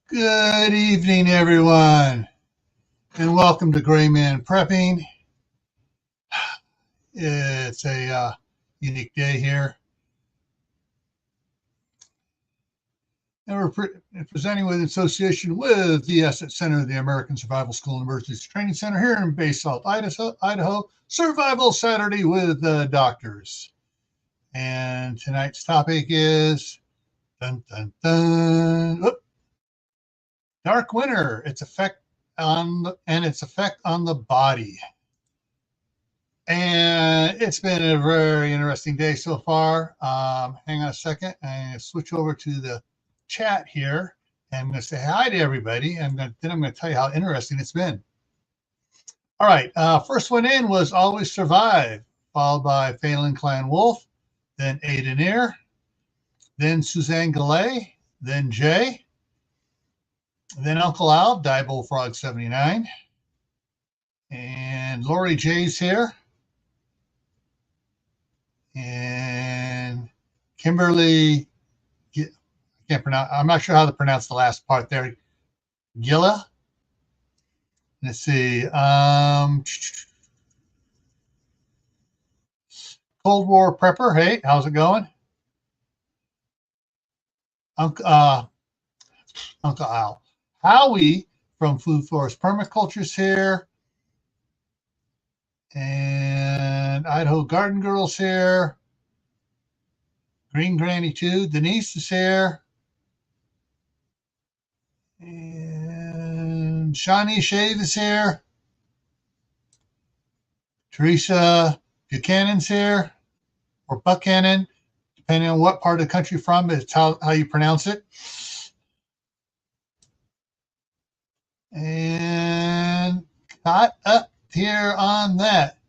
Good evening, everyone, and welcome to Grayman Prepping. It's a unique day here, and we're presenting with association with the Asset Center, the American Survival School and Emergency Training Center here in Basalt, Idaho. Survival Saturday with the doctors. And tonight's topic is dun, dun, dun, dark winter. Its effect on the body. And it's been a very interesting day so far. Hang on a second. I'm going to switch over to the chat here. And I'm going to say hi to everybody. And then I'm going to tell you how interesting it's been. All right. First one in was Always Survive, followed by Phelan Clan Wolf, then Aideneer, then Suzanne Gallet, then Jay, then Uncle Al, Die Bullfrog 79, and Lori J's here. And Kimberly, I can't pronounce, I'm not sure how to pronounce the last part there. Gilla. Let's see. Cold War Prepper. Hey, how's it going? Uncle Al. Howie from Food Forest Permaculture's here. And Idaho Garden Girl's here. Green Granny too. Denise is here. And Shawnee Shave is here. Teresa Buchanan's here, or Buchanan, depending on what part of the country you're from, it's how you pronounce it. And caught up here on that.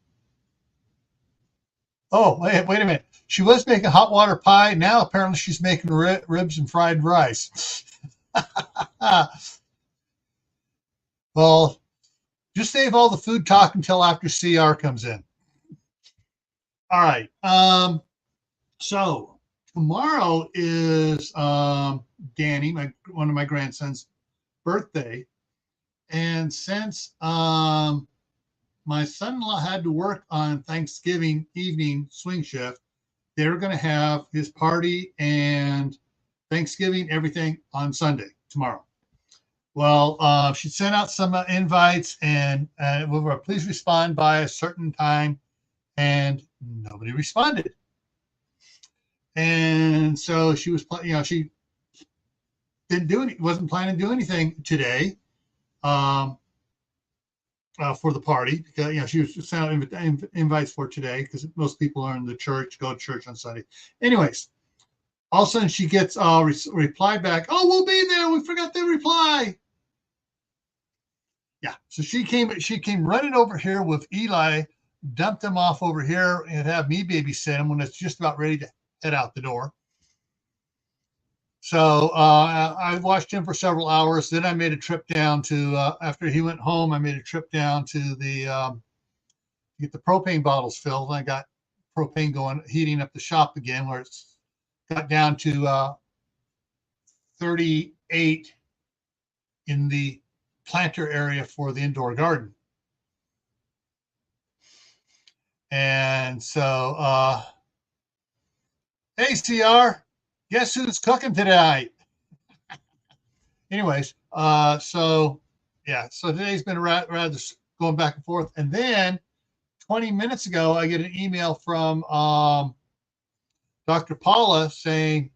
Oh, wait a minute. She was making hot water pie. Now apparently she's making ribs and fried rice. Well, just save all the food talk until after CR comes in. All right. So tomorrow is Danny, one of my grandsons' birthday. And since my son-in-law had to work on Thanksgiving evening swing shift, they're going to have his party and Thanksgiving, everything on Sunday, tomorrow. Well, she sent out some invites and we were please respond by a certain time, and nobody responded. And so she was, she didn't do any, wasn't planning to do anything today for the party, because she was sending out invites for today because most people are in the church, go to church on Sunday. Anyways, all of a sudden she gets a reply back. Oh, we'll be there. We forgot to reply. Yeah, so she came running over here with Eli, dumped him off over here, and have me babysit him when it's just about ready to head out the door. So I watched him for several hours. Then I made a trip down to, after he went home, I made a trip down to the get the propane bottles filled. And I got propane going, heating up the shop again, where it's got down to 38 in the planter area for the indoor garden. And so, hey, CR, guess who's cooking tonight? Anyways, so today's been rather going back and forth. And then 20 minutes ago, I get an email from Dr. Paula saying,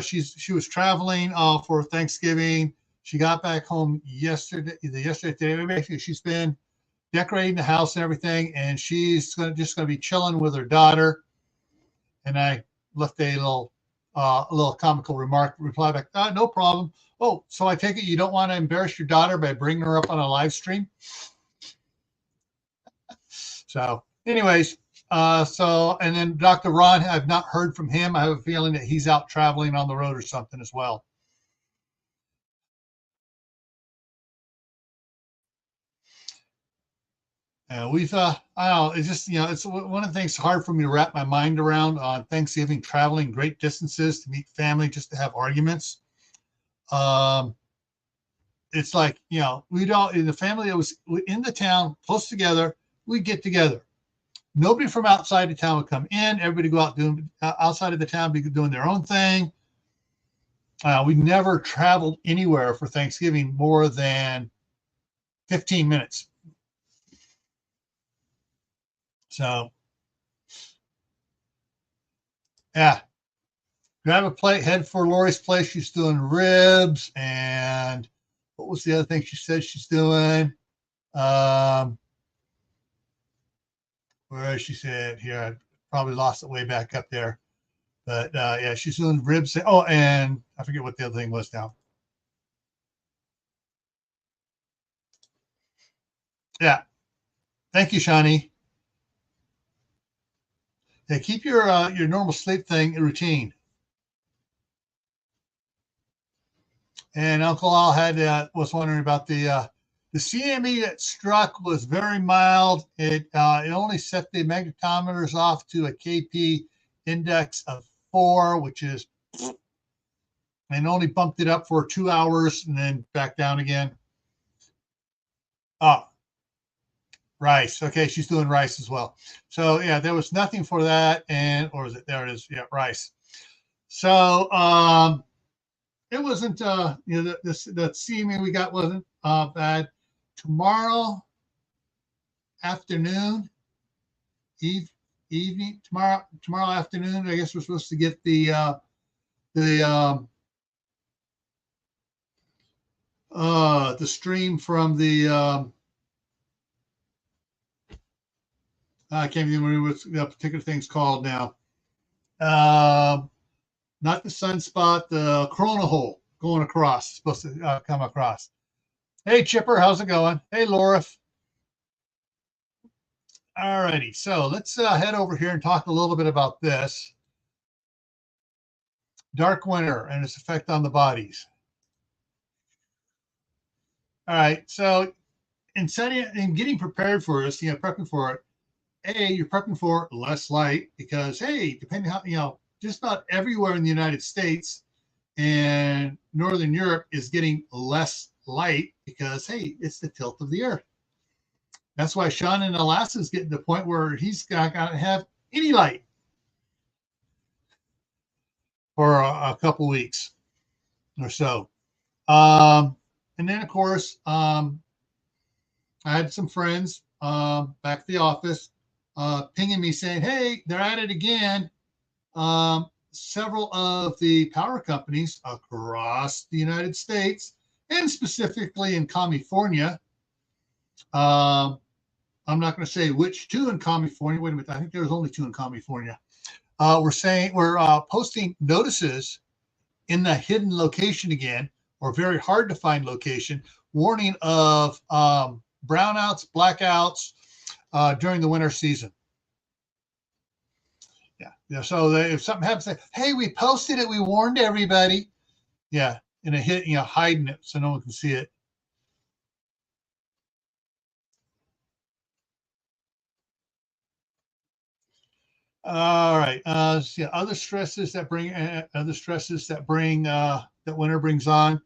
she was traveling for Thanksgiving. She got back home yesterday. Basically, she's been decorating the house and everything, and she's just going to be chilling with her daughter. And I left a little comical reply back. No problem. Oh, so I take it you don't want to embarrass your daughter by bringing her up on a live stream? So, anyways, and then Dr. Ron, I've not heard from him. I have a feeling that he's out traveling on the road or something as well. I don't know, it's just, it's one of the things hard for me to wrap my mind around on Thanksgiving, traveling great distances to meet family just to have arguments. it's like, we don't, in the family that was in the town close together, we get together. Nobody from outside the town would come in. Everybody go out doing outside of the town, be doing their own thing. We never traveled anywhere for Thanksgiving more than 15 minutes. So, yeah, grab a plate, head for Lori's place. She's doing ribs, and what was the other thing she said she's doing? Where she said here, I probably lost it way back up there, but yeah, she's doing ribs. Oh, and I forget what the other thing was now. Yeah, thank you, Shani. Yeah, keep your normal sleep thing routine. And Uncle Al was wondering about the CME that struck was very mild. It only set the magnetometers off to a KP index of 4, which is, and only bumped it up for 2 hours and then back down again. Oh, rice. Okay, she's doing rice as well. So yeah, there was nothing for that, or is it? There it is. Yeah, rice. So it wasn't. The CME we got wasn't bad. Tomorrow afternoon, evening, tomorrow afternoon, I guess we're supposed to get the stream from the I can't even remember what the particular thing's called now. Not the sunspot, the corona hole going across. It's supposed to come across. Hey, Chipper, how's it going? Hey, Laura. All righty, so let's head over here and talk a little bit about this. Dark winter and its effect on the bodies. All right, so in getting prepared for this, prepping for it, you're prepping for less light because, hey, depending how, just about everywhere in the United States and Northern Europe is getting less light because, hey, it's the tilt of the earth. That's why Sean in Alaska is getting to the point where he's not going to have any light for a couple weeks or so. And then, of course, I had some friends back at the office pinging me saying, hey, they're at it again. Several of the power companies across the United States, and specifically in California, I'm not going to say which two in California. Wait a minute. I think there's only 2 in California. We're posting notices in the hidden location again, or very hard to find location, warning of brownouts, blackouts during the winter season. Yeah. So if something happens, say, hey, we posted it. We warned everybody. Yeah. And hiding it so no one can see it. All right. Other stresses that bring that winter brings on.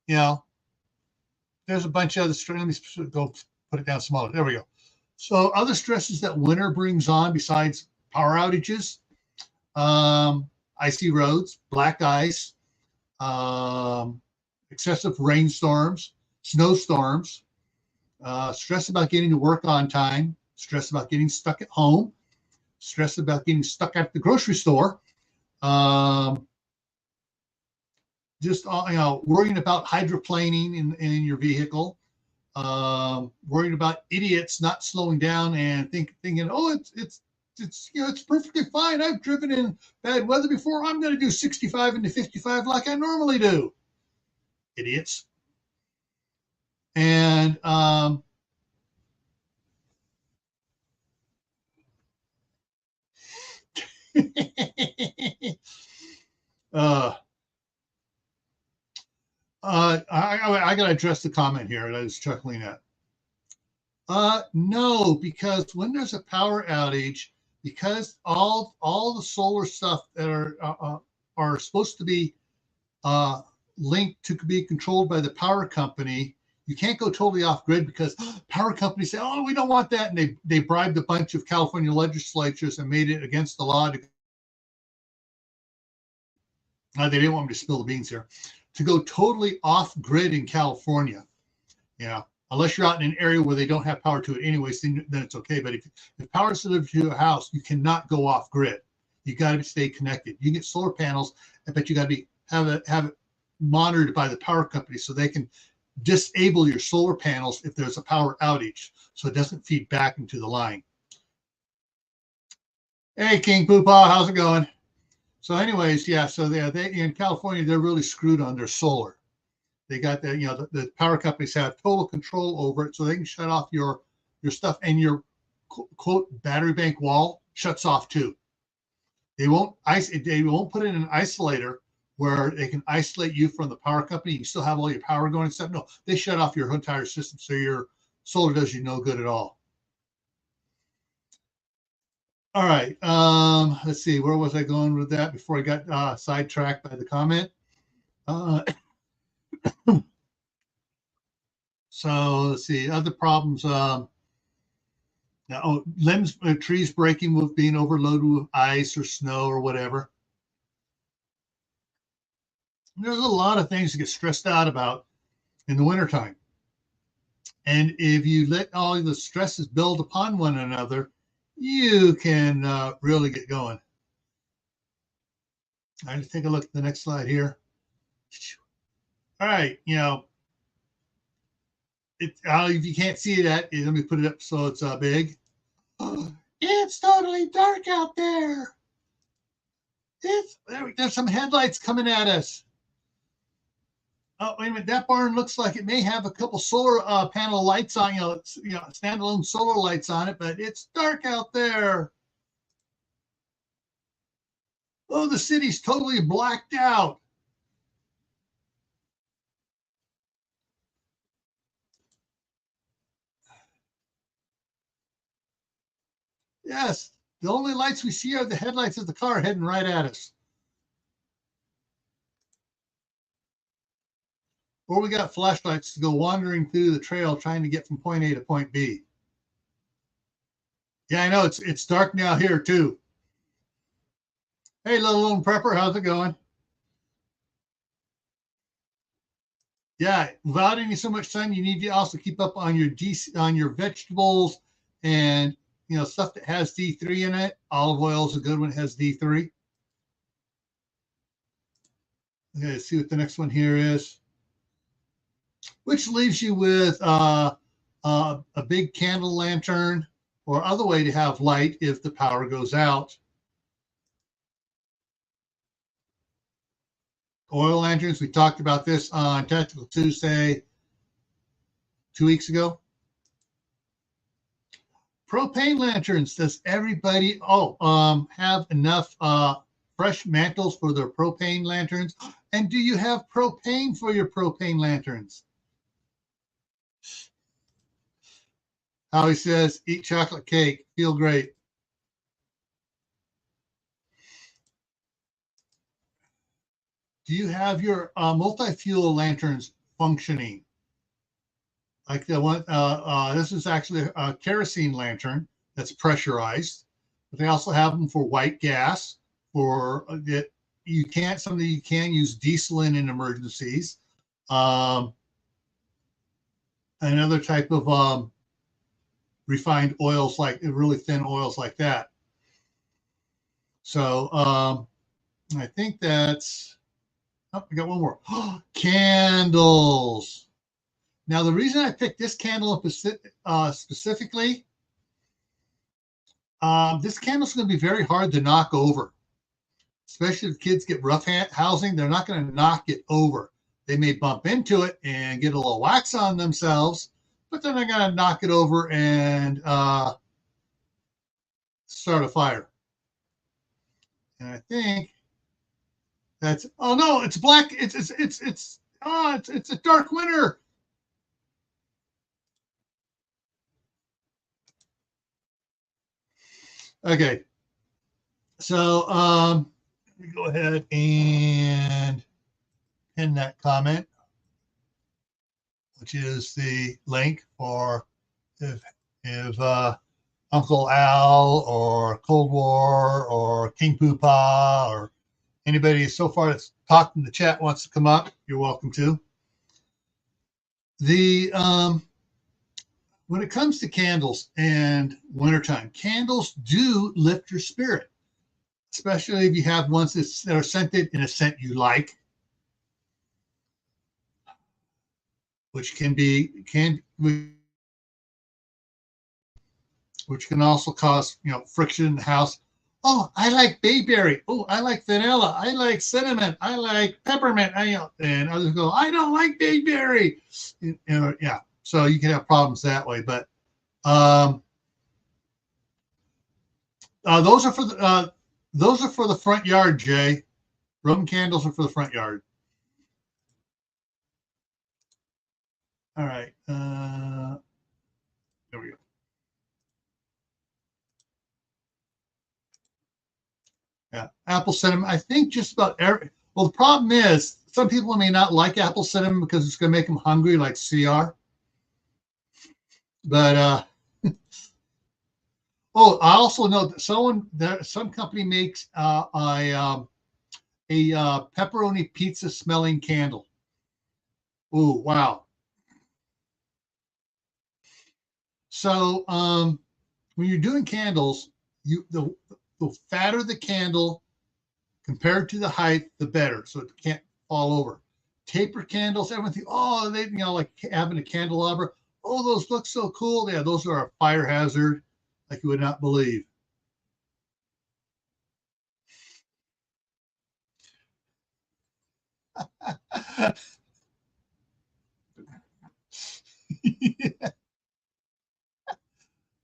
There's a bunch of other stresses. Let me go put it down smaller. There we go. So other stresses that winter brings on besides power outages, icy roads, black ice, excessive rainstorms, snowstorms, stress about getting to work on time, stress about getting stuck at home, stress about getting stuck at the grocery store, just worrying about hydroplaning in your vehicle, worrying about idiots not slowing down and thinking, oh, it's perfectly fine. I've driven in bad weather before. I'm going to do 65 into 55 like I normally do. Idiots. And I got to address the comment here that I was chuckling at. No, because when there's a power outage, because all the solar stuff that are supposed to be linked to be controlled by the power company. You can't go totally off grid because power companies say, oh, we don't want that. And they bribed a bunch of California legislatures and made it against the law. They didn't want me to spill the beans here. To go totally off grid in California. Yeah. Unless you're out in an area where they don't have power to it anyways, then it's okay. But if power is delivered to your house, you cannot go off grid. You got to stay connected. You get solar panels, but you got to have it monitored by the power company so they can disable your solar panels if there's a power outage, so it doesn't feed back into the line. Hey, King Poopaw, how's it going? So, anyways, yeah. So they in California, they're really screwed on their solar. They got that, the power companies have total control over it, so they can shut off your stuff, and your quote battery bank wall shuts off too. They won't put in an isolator where they can isolate you from the power company. You still have all your power going and stuff. No, they shut off your entire system, so your solar does you no good at all. All right. Let's see. Where was I going with that before I got sidetracked by the comment? So let's see. Other problems. Limbs, trees breaking with being overloaded with ice or snow or whatever. There's a lot of things to get stressed out about in the wintertime. And if you let all the stresses build upon one another, you can really get going. All right, let's take a look at the next slide here. All right, if you can't see that, let me put it up so it's big. It's totally dark out there. There's some headlights coming at us. Oh, wait a minute. That barn looks like it may have a couple solar panel lights on, standalone solar lights on it, but it's dark out there. Oh, the city's totally blacked out. Yes, the only lights we see are the headlights of the car heading right at us. Or we got flashlights to go wandering through the trail trying to get from point A to point B. Yeah, I know it's dark now here too. Hey, little lone prepper, how's it going? Yeah, without any so much sun, you need to also keep up on your vegetables and stuff that has D3 in it. Olive oil is a good one, it has D3. Okay, let's see what the next one here is. Which leaves you with a big candle lantern or other way to have light if the power goes out. Oil lanterns, we talked about this on Technical Tuesday 2 weeks ago. Propane lanterns, does everybody have enough fresh mantles for their propane lanterns? And do you have propane for your propane lanterns? Howie says, eat chocolate cake, feel great. Do you have your multi-fuel lanterns functioning? Like the one, this is actually a kerosene lantern that's pressurized, but they also have them for white gas. For that, you can use diesel in emergencies. Another type of refined oils, like really thin oils like that. So I think that's. Oh, I got one more. Candles. Now, the reason I picked this candle up specifically, this candle is going to be very hard to knock over, especially if kids get rough housing. They're not going to knock it over. They may bump into it and get a little wax on themselves, but they're not going to knock it over and start a fire. And I think that's. Oh no, it's black. It's a dark winter. Okay, so let me go ahead and pin that comment, which is the link for if Uncle Al or Cold War or King Poopah or anybody so far that's talked in the chat wants to come up, you're welcome to. The when it comes to candles and wintertime, candles do lift your spirit, especially if you have ones that are scented in a scent you like, which can also cause friction in the house. Oh, I like bayberry. Oh, I like vanilla. I like cinnamon. I like peppermint. And others go, I don't like bayberry. Yeah. So you can have problems that way. But those are for the front yard, Jay. Roman candles are for the front yard. All right. There we go. Yeah, apple cinnamon. I think just about every. Well, the problem is some people may not like apple cinnamon because it's going to make them hungry, like CR. But oh, I also know that some company makes a pepperoni pizza smelling candle. Oh, wow. So when you're doing candles, the fatter the candle compared to the height, the better, so it can't fall over. Taper candles, everyone think, oh, they like having a candelabra. Oh, those look so cool. Yeah, those are a fire hazard like you would not believe.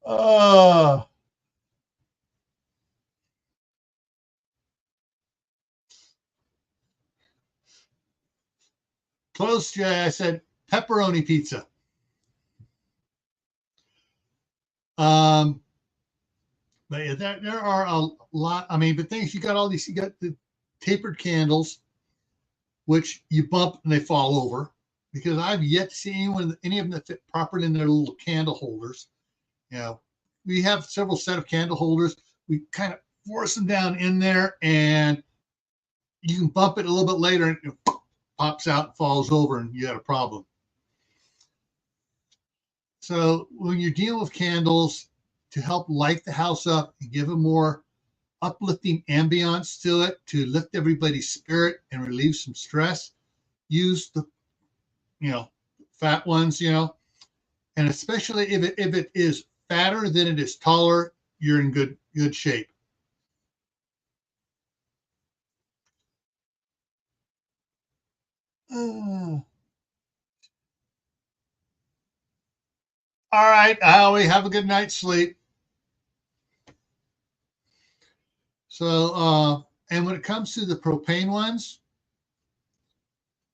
Oh. Close, Jay. I said pepperoni pizza. But yeah, there are a lot. I mean, but things you got all these. You got the tapered candles, which you bump and they fall over. Because I've yet to see any of them that fit properly in their little candle holders. We have several set of candle holders. We kind of force them down in there, and you can bump it a little bit later, and it pops out and falls over, and you got a problem. So when you're dealing with candles, to help light the house up and give a more uplifting ambiance to it, to lift everybody's spirit and relieve some stress, use the fat ones, and especially if it is fatter than it is taller, you're in good shape. All right, Howie, have a good night's sleep. So, and when it comes to the propane ones,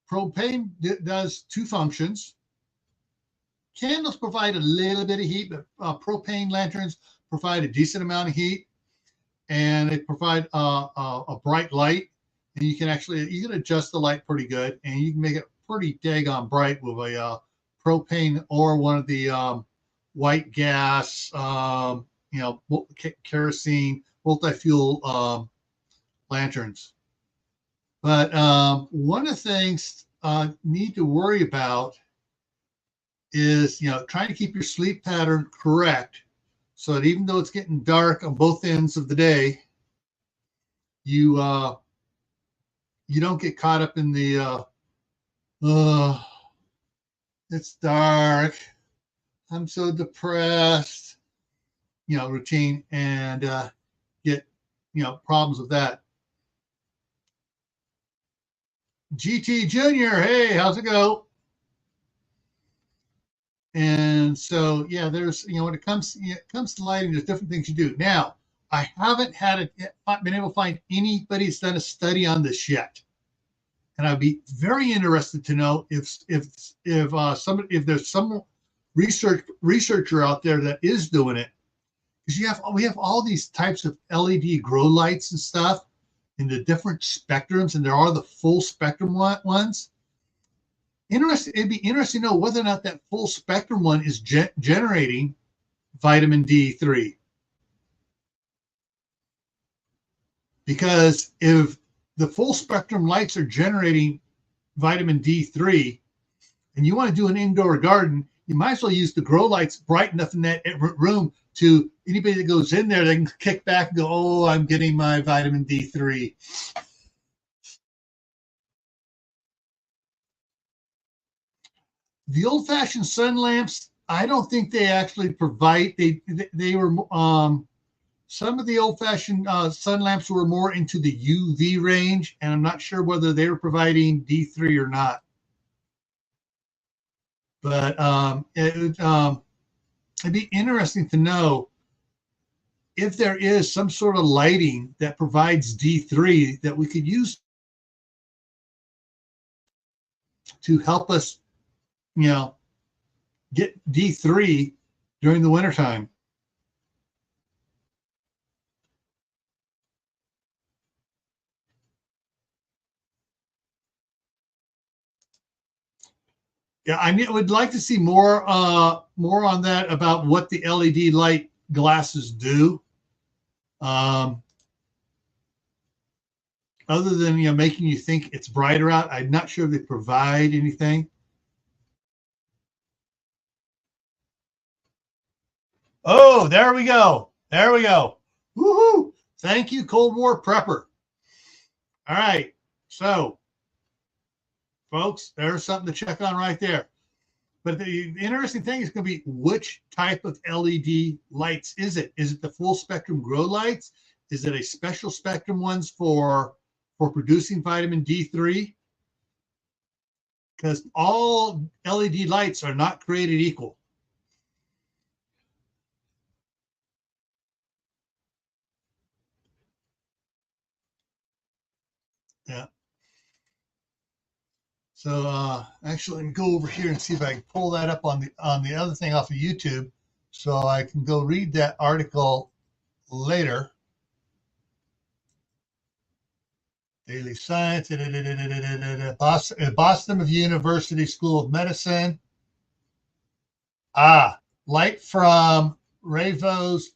propane does two functions. Candles provide a little bit of heat, but propane lanterns provide a decent amount of heat, and they provide a bright light. And you can adjust the light pretty good, and you can make it pretty daggone bright with a propane or one of the white gas, kerosene, multi-fuel lanterns. But one of the things need to worry about is trying to keep your sleep pattern correct, so that even though it's getting dark on both ends of the day, you don't get caught up in the it's dark, I'm so depressed, routine, and get problems with that. GT Junior, hey, how's it go? And so, yeah, there's, when it comes to lighting, there's different things you do. Now, I haven't been able to find anybody that's done a study on this yet, and I'd be very interested to know if there's some researcher out there that is doing it, because we have all these types of LED grow lights and stuff, in the different spectrums, and there are the full spectrum ones. It'd be interesting to know whether or not that full spectrum one is generating vitamin D3. Because if the full spectrum lights are generating vitamin D3, and you want to do an indoor garden, you might as well use the grow lights bright enough in that room to anybody that goes in there, they can kick back and go, oh, I'm getting my vitamin D3. The old-fashioned sun lamps, I don't think they actually provide, they were, some of the old-fashioned sun lamps were more into the UV range, and I'm not sure whether they were providing D3 or not. But it'd be interesting to know if there is some sort of lighting that provides D3 that we could use to help us, get D3 during the wintertime. Yeah, I would like to see more on that about what the LED light glasses do. Other than making you think it's brighter out, I'm not sure if they provide anything. Oh, there we go. There we go. Woohoo! Thank you, Cold War Prepper. All right, so folks, there's something to check on right there. But the interesting thing is going to be which type of LED lights is it? Is it the full spectrum grow lights? Is it a special spectrum ones for producing vitamin D3? Because all LED lights are not created equal. Yeah. So actually, let me go over here and see if I can pull that up on the other thing off of YouTube, so I can go read that article later. Daily Science, Boston University School of Medicine. Light from Ravo's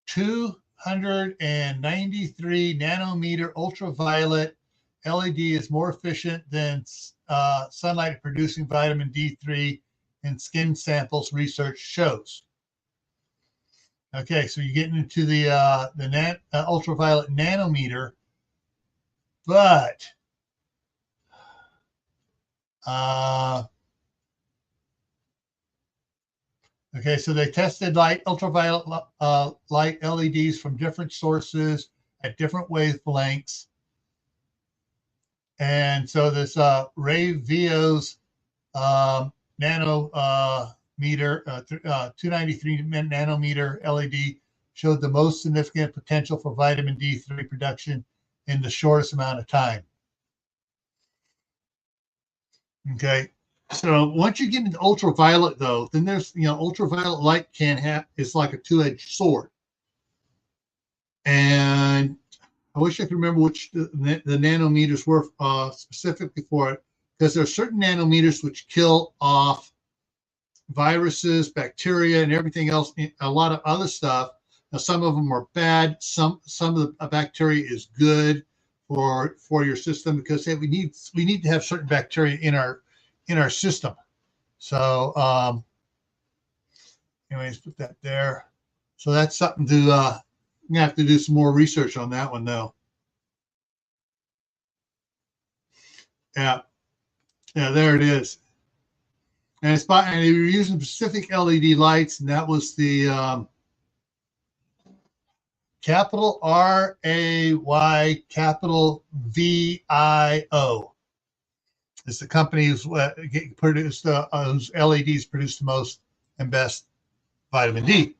293 nanometer ultraviolet LED is more efficient than sunlight at producing vitamin D3 in skin samples, research shows. Okay, so you're getting into the ultraviolet nanometer, but okay, so they tested ultraviolet light LEDs from different sources at different wavelengths. And so this Ravo's nanometer, 293 nanometer LED showed the most significant potential for vitamin D3 production in the shortest amount of time. Okay, so once you get into ultraviolet, though, then there's ultraviolet light it's like a two-edged sword, and I wish I could remember which the nanometers were specifically for it, because there are certain nanometers which kill off viruses, bacteria, and everything else, a lot of other stuff. Now, some of them are bad. Some of the bacteria is good for your system, because we need to have certain bacteria in our system. So, anyways, put that there. So that's something to I'm gonna have to do some more research on that one, though. Yeah, there it is. And they were using specific LED lights, and that was the capital RAY, capital VIO. It's the company who's produced whose LEDs produce the most and best vitamin D.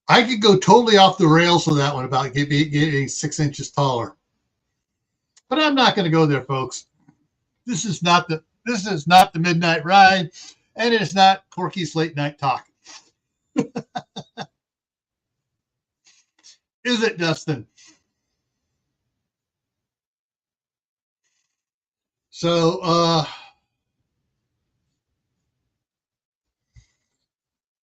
I could go totally off the rails with that one about getting 6 inches taller. But I'm not going to go there, folks. This is not the midnight ride, and it is not Corky's late night talk. Is it, Dustin? So,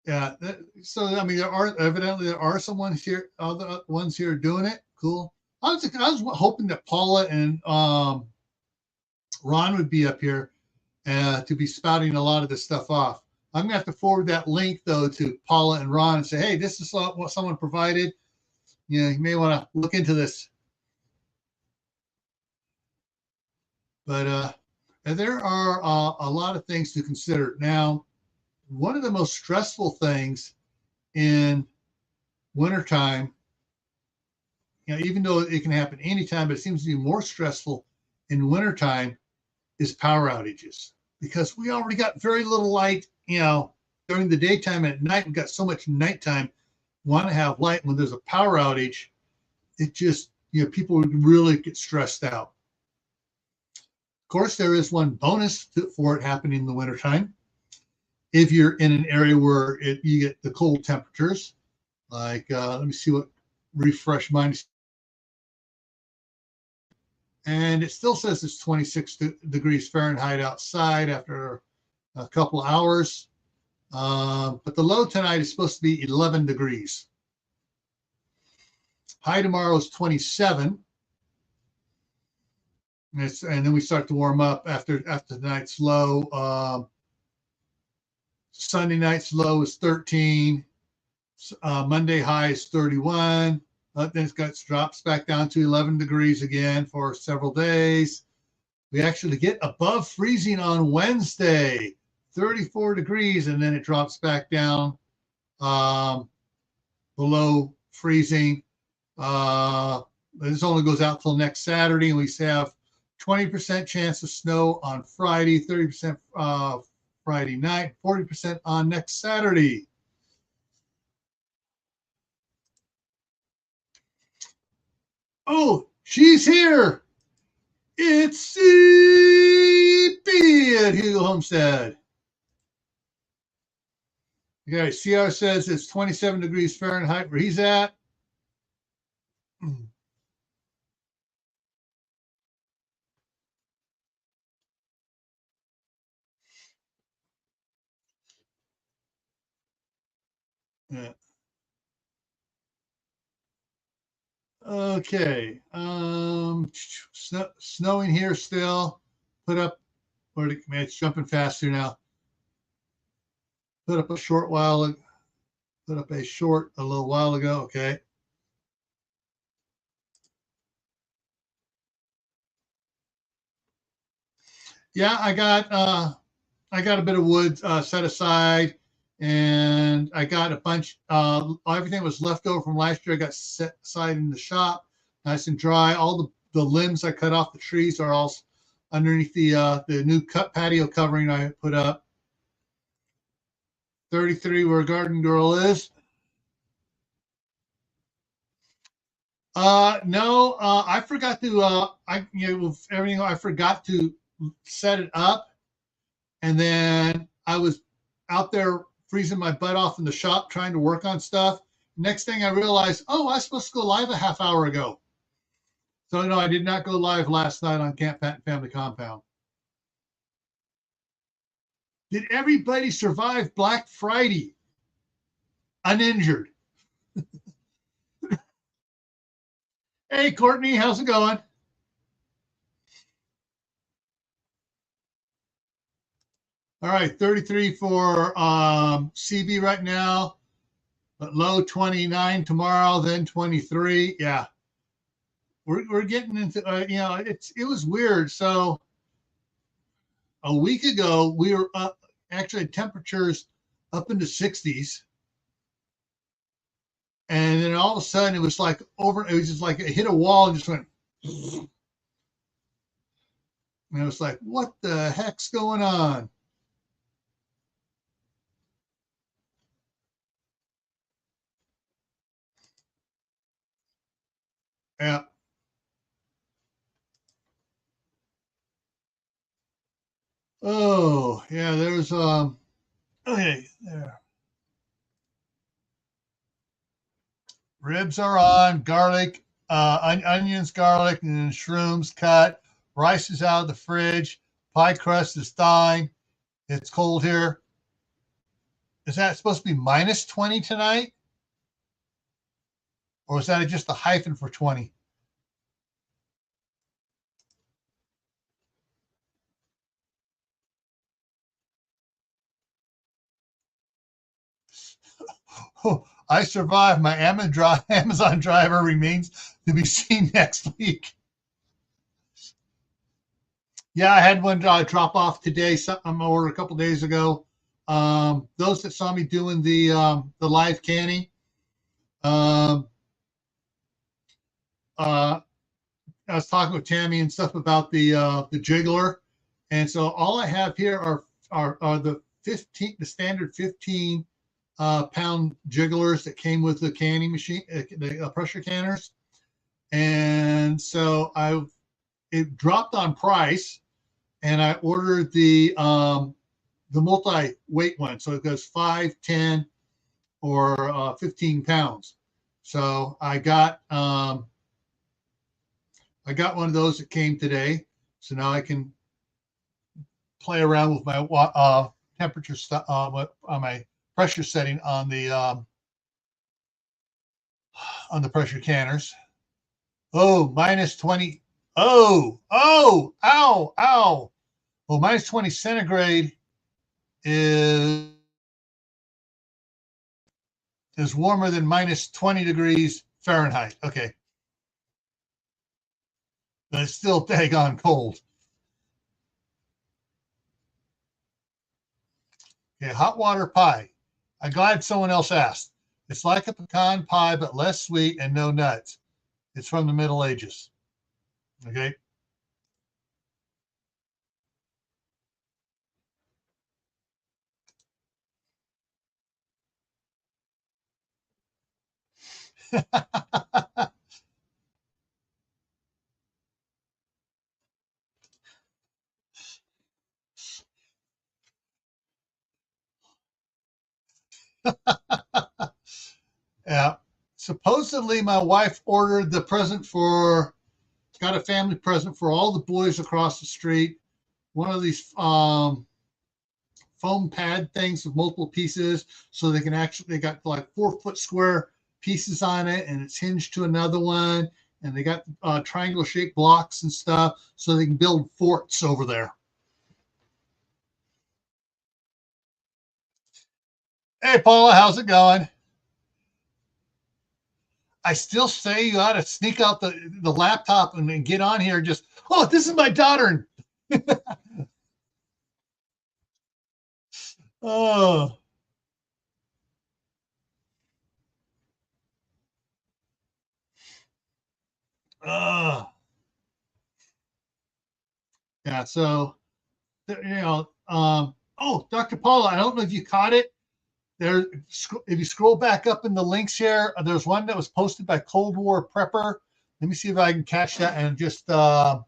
yeah. So, I mean, there are some ones here, other ones here doing it. Cool. I was hoping that Paula and Ron would be up here to be spouting a lot of this stuff off. I'm gonna have to forward that link though to Paula and Ron and say, hey, this is what someone provided. You may want to look into this. But there are a lot of things to consider. Now, one of the most stressful things in wintertime, even though it can happen anytime, but it seems to be more stressful in wintertime, is power outages because we already got very little light, during the daytime and at night. We've got so much nighttime, want to have light. When there's a power outage, it just, people would really get stressed out. Of course, there is one bonus for it happening in the wintertime. If you're in an area where you get the cold temperatures, like, let me see what refresh mine. And it still says it's 26 degrees Fahrenheit outside after a couple hours. But the low tonight is supposed to be 11 degrees. High tomorrow is 27. And then we start to warm up after tonight's low. Sunday night's low is 13. Monday high is 31. Then it drops back down to 11 degrees again for several days. We actually get above freezing on Wednesday, 34 degrees, and then it drops back down below freezing. This only goes out till next Saturday, and we have 20% chance of snow on Friday, 30% Friday night, 40% on next Saturday. Oh, she's here. It's CP at Hugo Homestead. Okay, CR says it's 27 degrees Fahrenheit where he's at. Yeah. Okay. Snowing here still. Put up, man, it's jumping faster now. Put up a short a little while ago. Okay. Yeah, I got a bit of wood set aside, and I got a bunch. Everything that was left over from last year, I got set aside in the shop, nice and dry. All the limbs I cut off the trees are all underneath the new patio covering I put up. 33 where Garden Girl is. No, I forgot to everything. I forgot to set it up, and then I was out there freezing my butt off in the shop trying to work on stuff. Next thing I realized, oh, I was supposed to go live a half hour ago. So no, I did not go live last night on Camp Patton Family Compound. Did everybody survive Black Friday uninjured? Hey, Courtney, how's it going? All right, 33 for CB right now, but low 29 tomorrow, then 23. Yeah, we're getting into it was weird. So a week ago we were actually temperatures up into 60s, and then all of a sudden it was like it was just like it hit a wall and just went, and it was like, what the heck's going on? Yeah. Oh, yeah, there's okay, there. Ribs are on, garlic, onions, garlic, and then shrooms cut. Rice is out of the fridge. Pie crust is thawing. It's cold here. Is that supposed to be minus 20 tonight? Or is that just a hyphen for 20? Oh, I survived. My Amazon driver remains to be seen next week. Yeah, I had one drop off today. Something I ordered a couple days ago. Those that saw me doing the live canning, um, uh, I was talking with Tammy and stuff about the jiggler, and so all I have here are the standard 15 pound jigglers that came with the canning machine, the pressure canners, and so it dropped on price, and I ordered the multi-weight one, so it goes 5, 10, or 15 pounds. So I got one of those that came today, so now I can play around with my temperature on my pressure setting on the pressure canners. Oh, minus 20. Oh, ow, ow. Well, minus 20 centigrade is warmer than minus 20 degrees Fahrenheit. Okay. But it's still daggone cold. Okay, hot water pie. I'm glad someone else asked. It's like a pecan pie, but less sweet and no nuts. It's from the Middle Ages. Okay. Yeah. Supposedly, my wife ordered the present got a family present for all the boys across the street. One of these foam pad things with multiple pieces, so they got like 4-foot square pieces on it, and it's hinged to another one, and they got triangle shaped blocks and stuff, so they can build forts over there. Hey, Paula, how's it going? I still say you ought to sneak out the laptop and then get on here. Just, oh, this is my daughter. Oh, uh, yeah. So, oh, Dr. Paula, I don't know if you caught it. There, if you scroll back up in the links here, there's one that was posted by Cold War Prepper. Let me see if I can catch that and just, I'll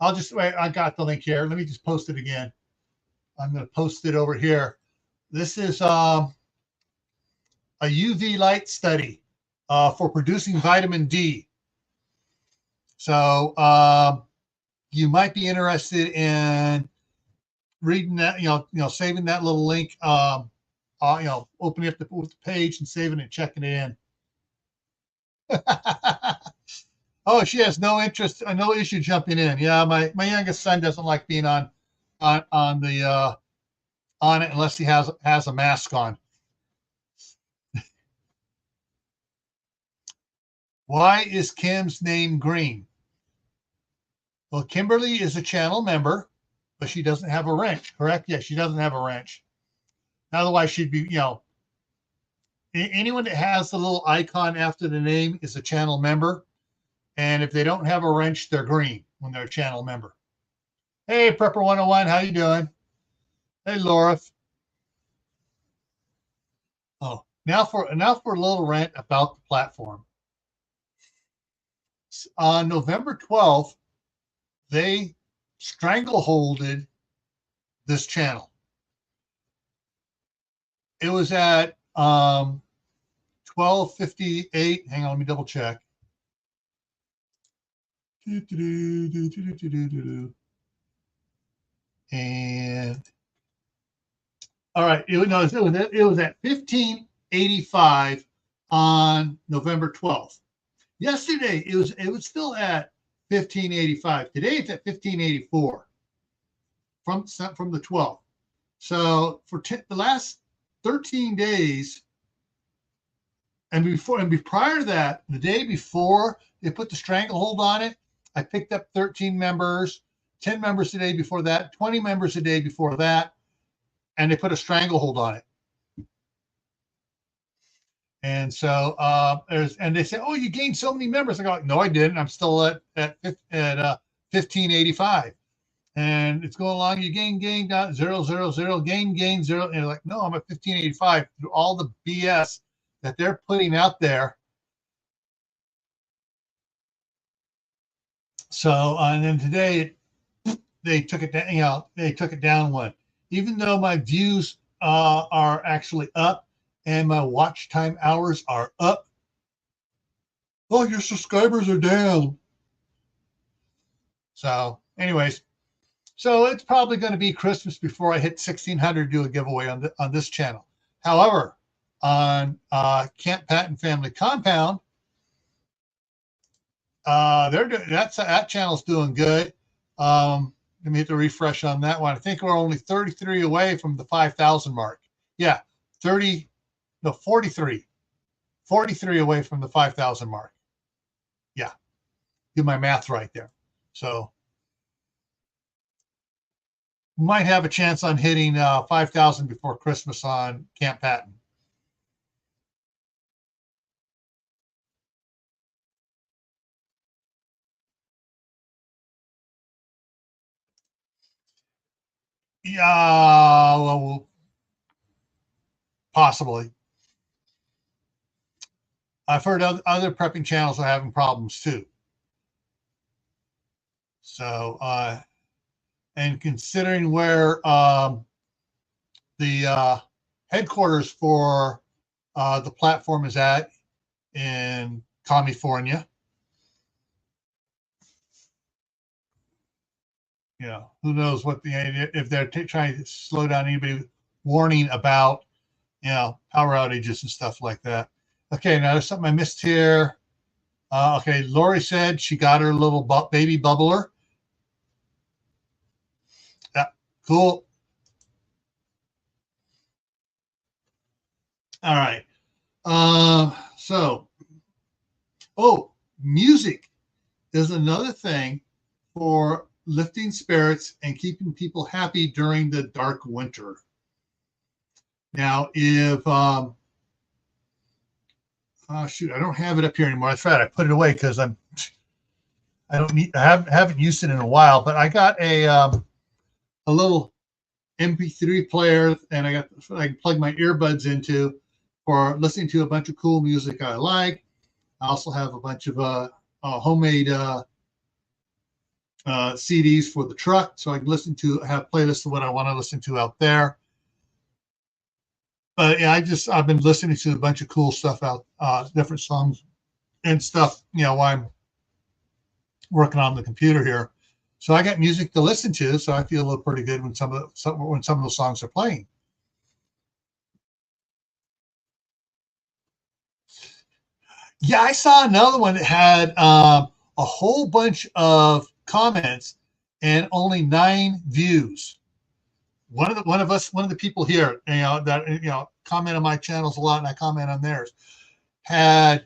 just wait. I got the link here. Let me just post it again. I'm going to post it over here. This is a UV light study for producing vitamin D. So you might be interested in reading that. Saving that little link. Opening up the page and saving it, checking it in. Oh, she has no interest, no issue jumping in. Yeah, my youngest son doesn't like being on the on it unless he has a mask on. Why is Kim's name green? Well, Kimberly is a channel member, but she doesn't have a wrench, correct? Yes, she doesn't have a wrench. Otherwise, she'd be, anyone that has the little icon after the name is a channel member. And if they don't have a wrench, they're green when they're a channel member. Hey, Prepper 101, how you doing? Hey, Laura. Oh, now for a little rant about the platform. On November 12th, they strangleholded this channel. It was at 12:58. Hang on, let me double check. And all right, it was at 1585 on November 12th. Yesterday it was still at 1585. Today it's at 1584 from the 12th. So for the last 13 days, and prior to that, the day before they put the stranglehold on it, I picked up 13 members, 10 members the day before that, 20 members the day before that, and they put a stranglehold on it. And so and they say, "Oh, you gained so many members." I go, "No, I didn't. I'm still at 1585." And it's going along. You gain 0, 0, 0, gain 0. And you're like, "No, I'm at 1585 through all the BS that they're putting out there." So, and then today they took it down. They took it down one. Even though my views are actually up and my watch time hours are up, oh, your subscribers are down. So, anyways, so it's probably going to be Christmas before I hit 1,600 do a giveaway on this channel. However, on Camp Patton Family Compound, that channel's doing good. Let me hit the refresh on that one. I think we're only 33 away from the 5,000 mark. Yeah, 43 away from the 5,000 mark. Yeah, do my math right there. So we might have a chance on hitting 5,000 before Christmas on Camp Patton. Yeah, well, possibly. I've heard other prepping channels are having problems too. So, and considering where the headquarters for the platform is at in California, you know, who knows what if they're trying to slow down anybody warning about, you know, power outages and stuff like that. Okay, now there's something I missed here. Okay, Lori said she got her little baby bubbler. Yeah, cool. All right. So, music is another thing for lifting spirits and keeping people happy during the dark winter. Now, if shoot, I don't have it up here anymore. That's right, I put it away because I haven't used it in a while. But I got a little MP3 player, and I can plug my earbuds into for listening to a bunch of cool music I like. I also have a bunch of homemade CDs for the truck, so I can have playlists of what I want to listen to out there. But yeah, I've been listening to a bunch of cool stuff out, different songs and stuff, you know, while I'm working on the computer here. So I got music to listen to, so I feel pretty good when some of those songs are playing. Yeah, I saw another one that had a whole bunch of comments and only 9 views. One of the people here, you know, that, you know, comment on my channels a lot, and I comment on theirs, had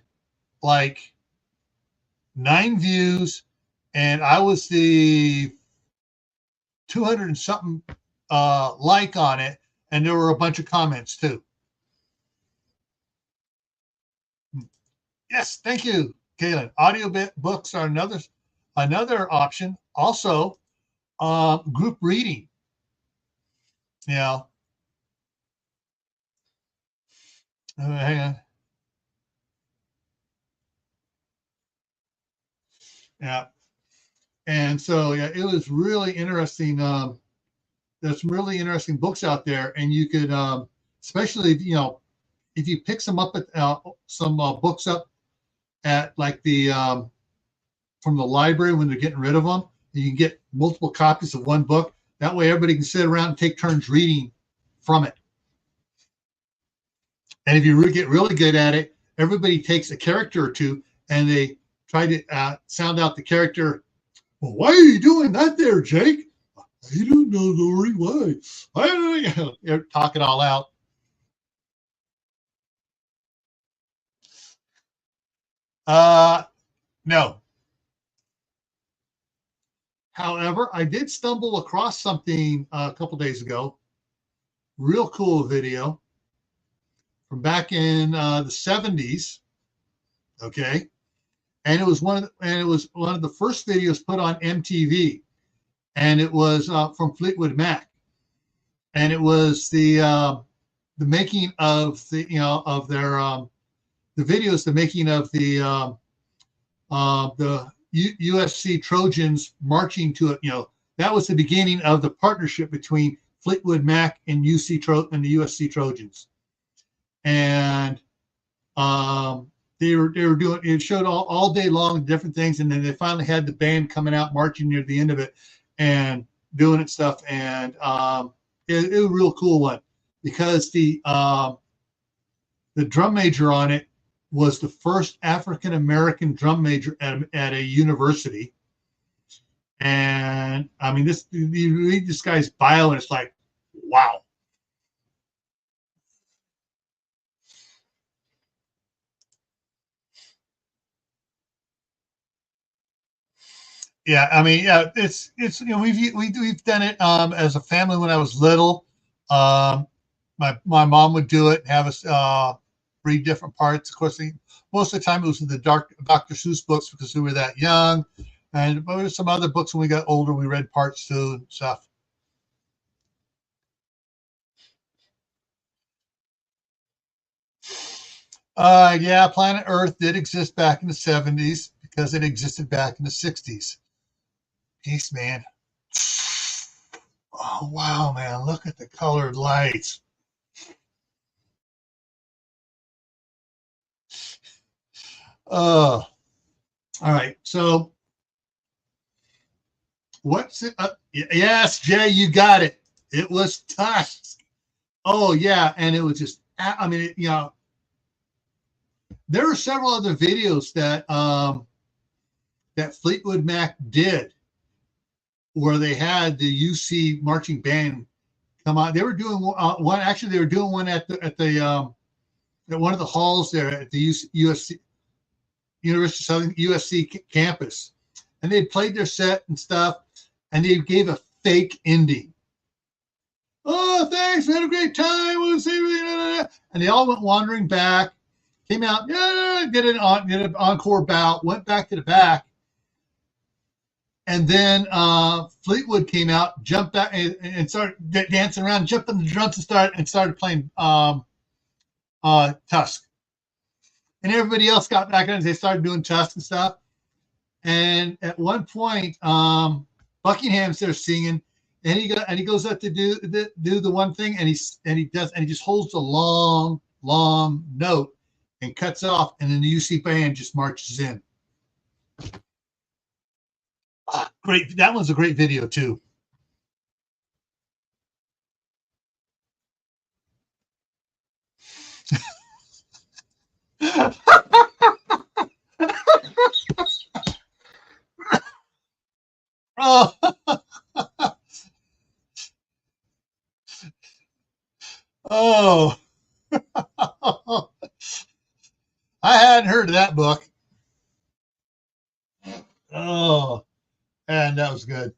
like 9 views, and I was the 200 and something like on it, and there were a bunch of comments too. Yes, thank you, Kaylin. Audio books are another option. Also, group reading. You know, hang on. Yeah. And so, yeah, it was really interesting there's some really interesting books out there, and you could, especially if, if you pick some up at some books up at like the from the library when they're getting rid of them, you can get multiple copies of one book. That way, everybody can sit around and take turns reading from it. And if you get really good at it, everybody takes a character or two and they try to sound out the character. Well, why are you doing that there, Jake? I don't know, Lori. Why? Why don't you? They're talking all out. No. However, I did stumble across something a couple days ago. Real cool video from back in the 70s. Okay. And it was one of the first videos put on MTV, and it was from Fleetwood Mac, and it was the making of the of their the videos, the making of the USC Trojans marching to it. That was the beginning of the partnership between Fleetwood Mac and the USC Trojans, and they were doing it. Showed all day long different things, and then they finally had the band coming out marching near the end of it and doing it stuff, and it was a real cool one because the drum major on it was the first African American drum major at a university. And I mean, you read this guy's bio, and it's like, wow. Yeah, I mean, yeah, it's we've done it as a family when I was little. My mom would do it, have us read different parts. Of course, most of the time it was in the Dr. Seuss books because we were that young, and but there were some other books when we got older. We read parts too and stuff. Yeah, Planet Earth did exist back in the 70s because it existed back in the 60s. Peace, man. Oh, wow, man. Look at the colored lights. Oh, all right. So, what's it? Yes, Jay, you got it. It was Tusk. Oh, yeah. And it was just, I mean, there are several other videos that Fleetwood Mac did where they had the UC marching band come on. They were doing one. Actually, they were doing one at one of the halls there at the USC University of Southern USC campus, and they played their set and stuff, and they gave a fake ending. Oh, thanks, we had a great time. And they all went wandering back, came out, yeah, did an encore bout, went back to the back, and then Fleetwood came out, jumped out, and started dancing around, jumped on the drums and started playing Tusk. And everybody else got back on. They started doing Tusk and stuff. And at one point, Buckingham's there singing, and he goes up to do the one thing, and he just holds a long note and cuts off, and then the UC band just marches in. Great, that one's a great video too. Oh. Oh. I hadn't heard of that book. Oh, and that was good.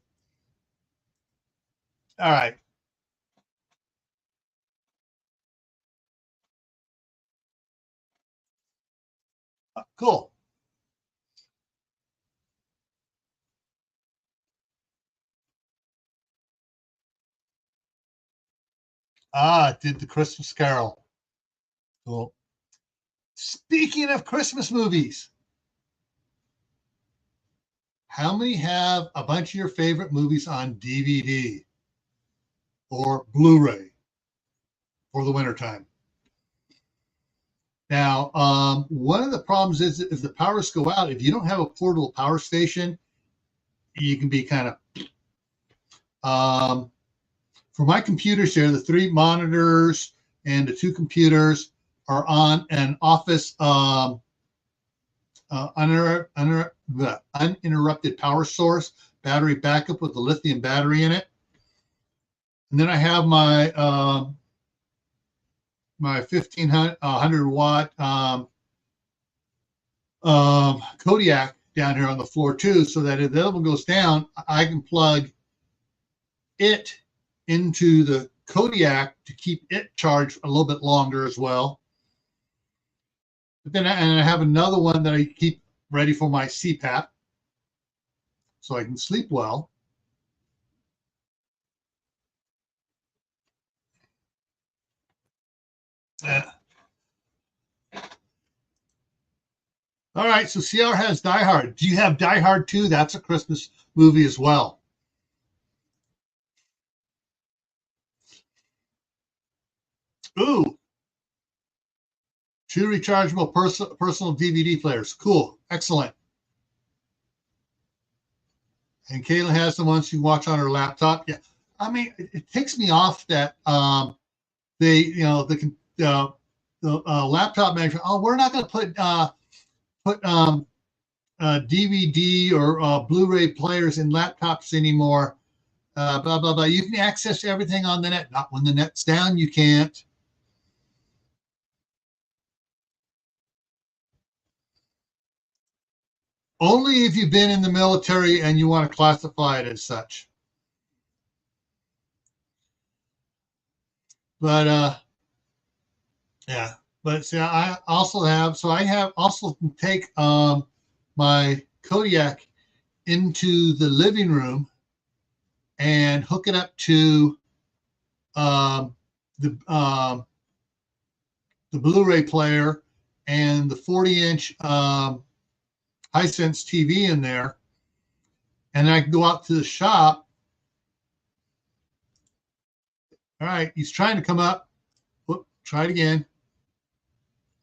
All right. Cool. Did the Christmas Carol. Cool. Speaking of Christmas movies, how many have a bunch of your favorite movies on DVD? or Blu-ray for the wintertime. Now, one of the problems is if the powers go out, if you don't have a portable power station, you can be kind of, for my computers here, the 3 monitors and the 2 computers are on an office uninterrupted power source, battery backup with a lithium battery in it. And then I have my my 1500 watt Kodiak down here on the floor too, so that if the other one goes down, I can plug it into the Kodiak to keep it charged a little bit longer as well. But then I have another one that I keep ready for my CPAP, so I can sleep well. All right, so CR has Die Hard. Do you have Die Hard 2? That's a Christmas movie as well. Ooh. 2 rechargeable personal DVD players. Cool. Excellent. And Caitlin has the ones you watch on her laptop. Yeah. I mean, it takes me off that the laptop manufacturer, oh, we're not going to put DVD or Blu-ray players in laptops anymore. Blah, blah, blah. You can access everything on the net. Not when the net's down, you can't. Only if you've been in the military and you want to classify it as such. But yeah. But see, I also have, so I have also take my Kodiak into the living room and hook it up to the Blu-ray player and the 40-inch Hisense TV in there, and I can go out to the shop. All right, he's trying to come up. Whoop, try it again.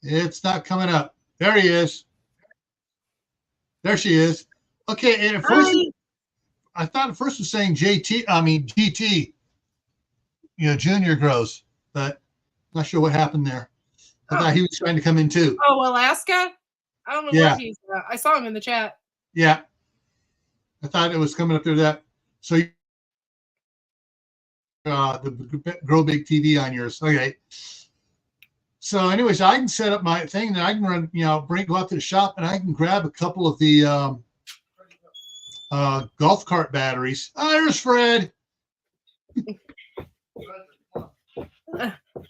It's not coming up. There he is. There she is. Okay, and at first, I thought at first it was saying GT, Junior Grows, but I'm not sure what happened there. I thought he was trying to come in too. Oh, Alaska? I don't know where he's at. I saw him in the chat. Yeah. I thought it was coming up there that. So the Grow Big TV on yours. Okay. So anyways, I can set up my thing and I can run, go out to the shop and I can grab a couple of the golf cart batteries. Oh, there's Fred.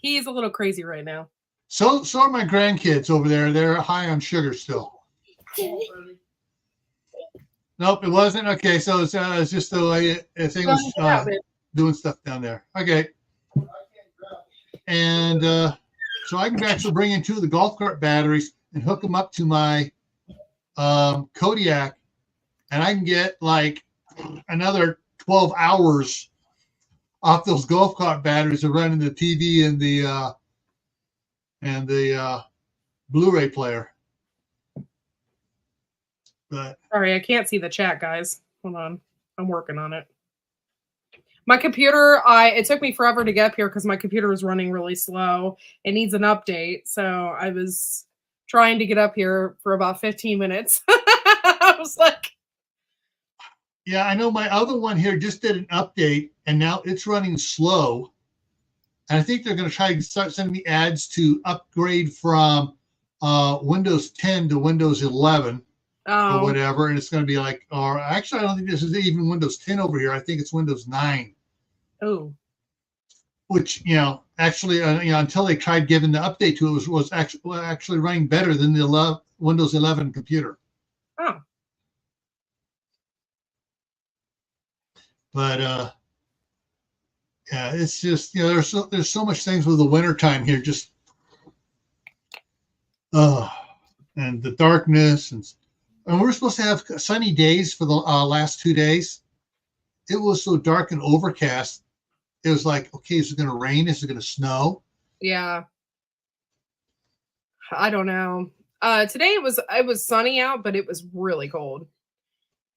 He's a little crazy right now. So are my grandkids over there. They're high on sugar still. Nope, it wasn't. Okay, so it's just the way thing was doing stuff down there. Okay. And so I can actually bring in 2 of the golf cart batteries and hook them up to my Kodiak, and I can get like another 12 hours off those golf cart batteries of running the TV and the Blu-ray player. But sorry, I can't see the chat, guys. Hold on, I'm working on it. My computer, it took me forever to get up here because my computer was running really slow. It needs an update, so I was trying to get up here for about 15 minutes. I was like, yeah, I know my other one here just did an update, and now it's running slow. And I think they're going to try to start sending me ads to upgrade from Windows 10 to Windows 11 or whatever. And it's going to be like, or actually, I don't think this is even Windows 10 over here. I think it's Windows 9. Oh. Which, actually, until they tried giving the update to it, was actually running better than the Windows 11 computer. Oh. But, yeah, it's just, there's so much things with the wintertime here, just, and the darkness. And we're supposed to have sunny days for the last 2 days. It was so dark and overcast it was like, okay, is it going to rain? Is it going to snow? Yeah. I don't know. Today it was sunny out, but it was really cold.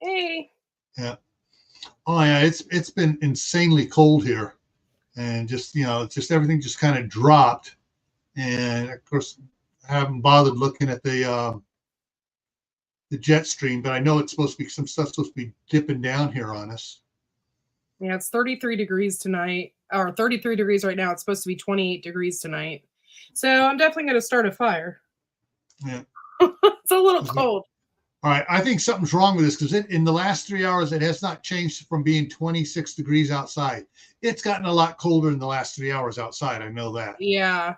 Hey. Yeah. Oh yeah, it's been insanely cold here, and just just everything just kind of dropped, and of course I haven't bothered looking at the jet stream, but I know it's supposed to be some stuff supposed to be dipping down here on us. Yeah, it's 33 degrees tonight, or 33 degrees right now. It's supposed to be 28 degrees tonight. So I'm definitely going to start a fire. Yeah. It's a little cold. All right. I think something's wrong with this because in the last 3 hours, it has not changed from being 26 degrees outside. It's gotten a lot colder in the last 3 hours outside. I know that. Yeah.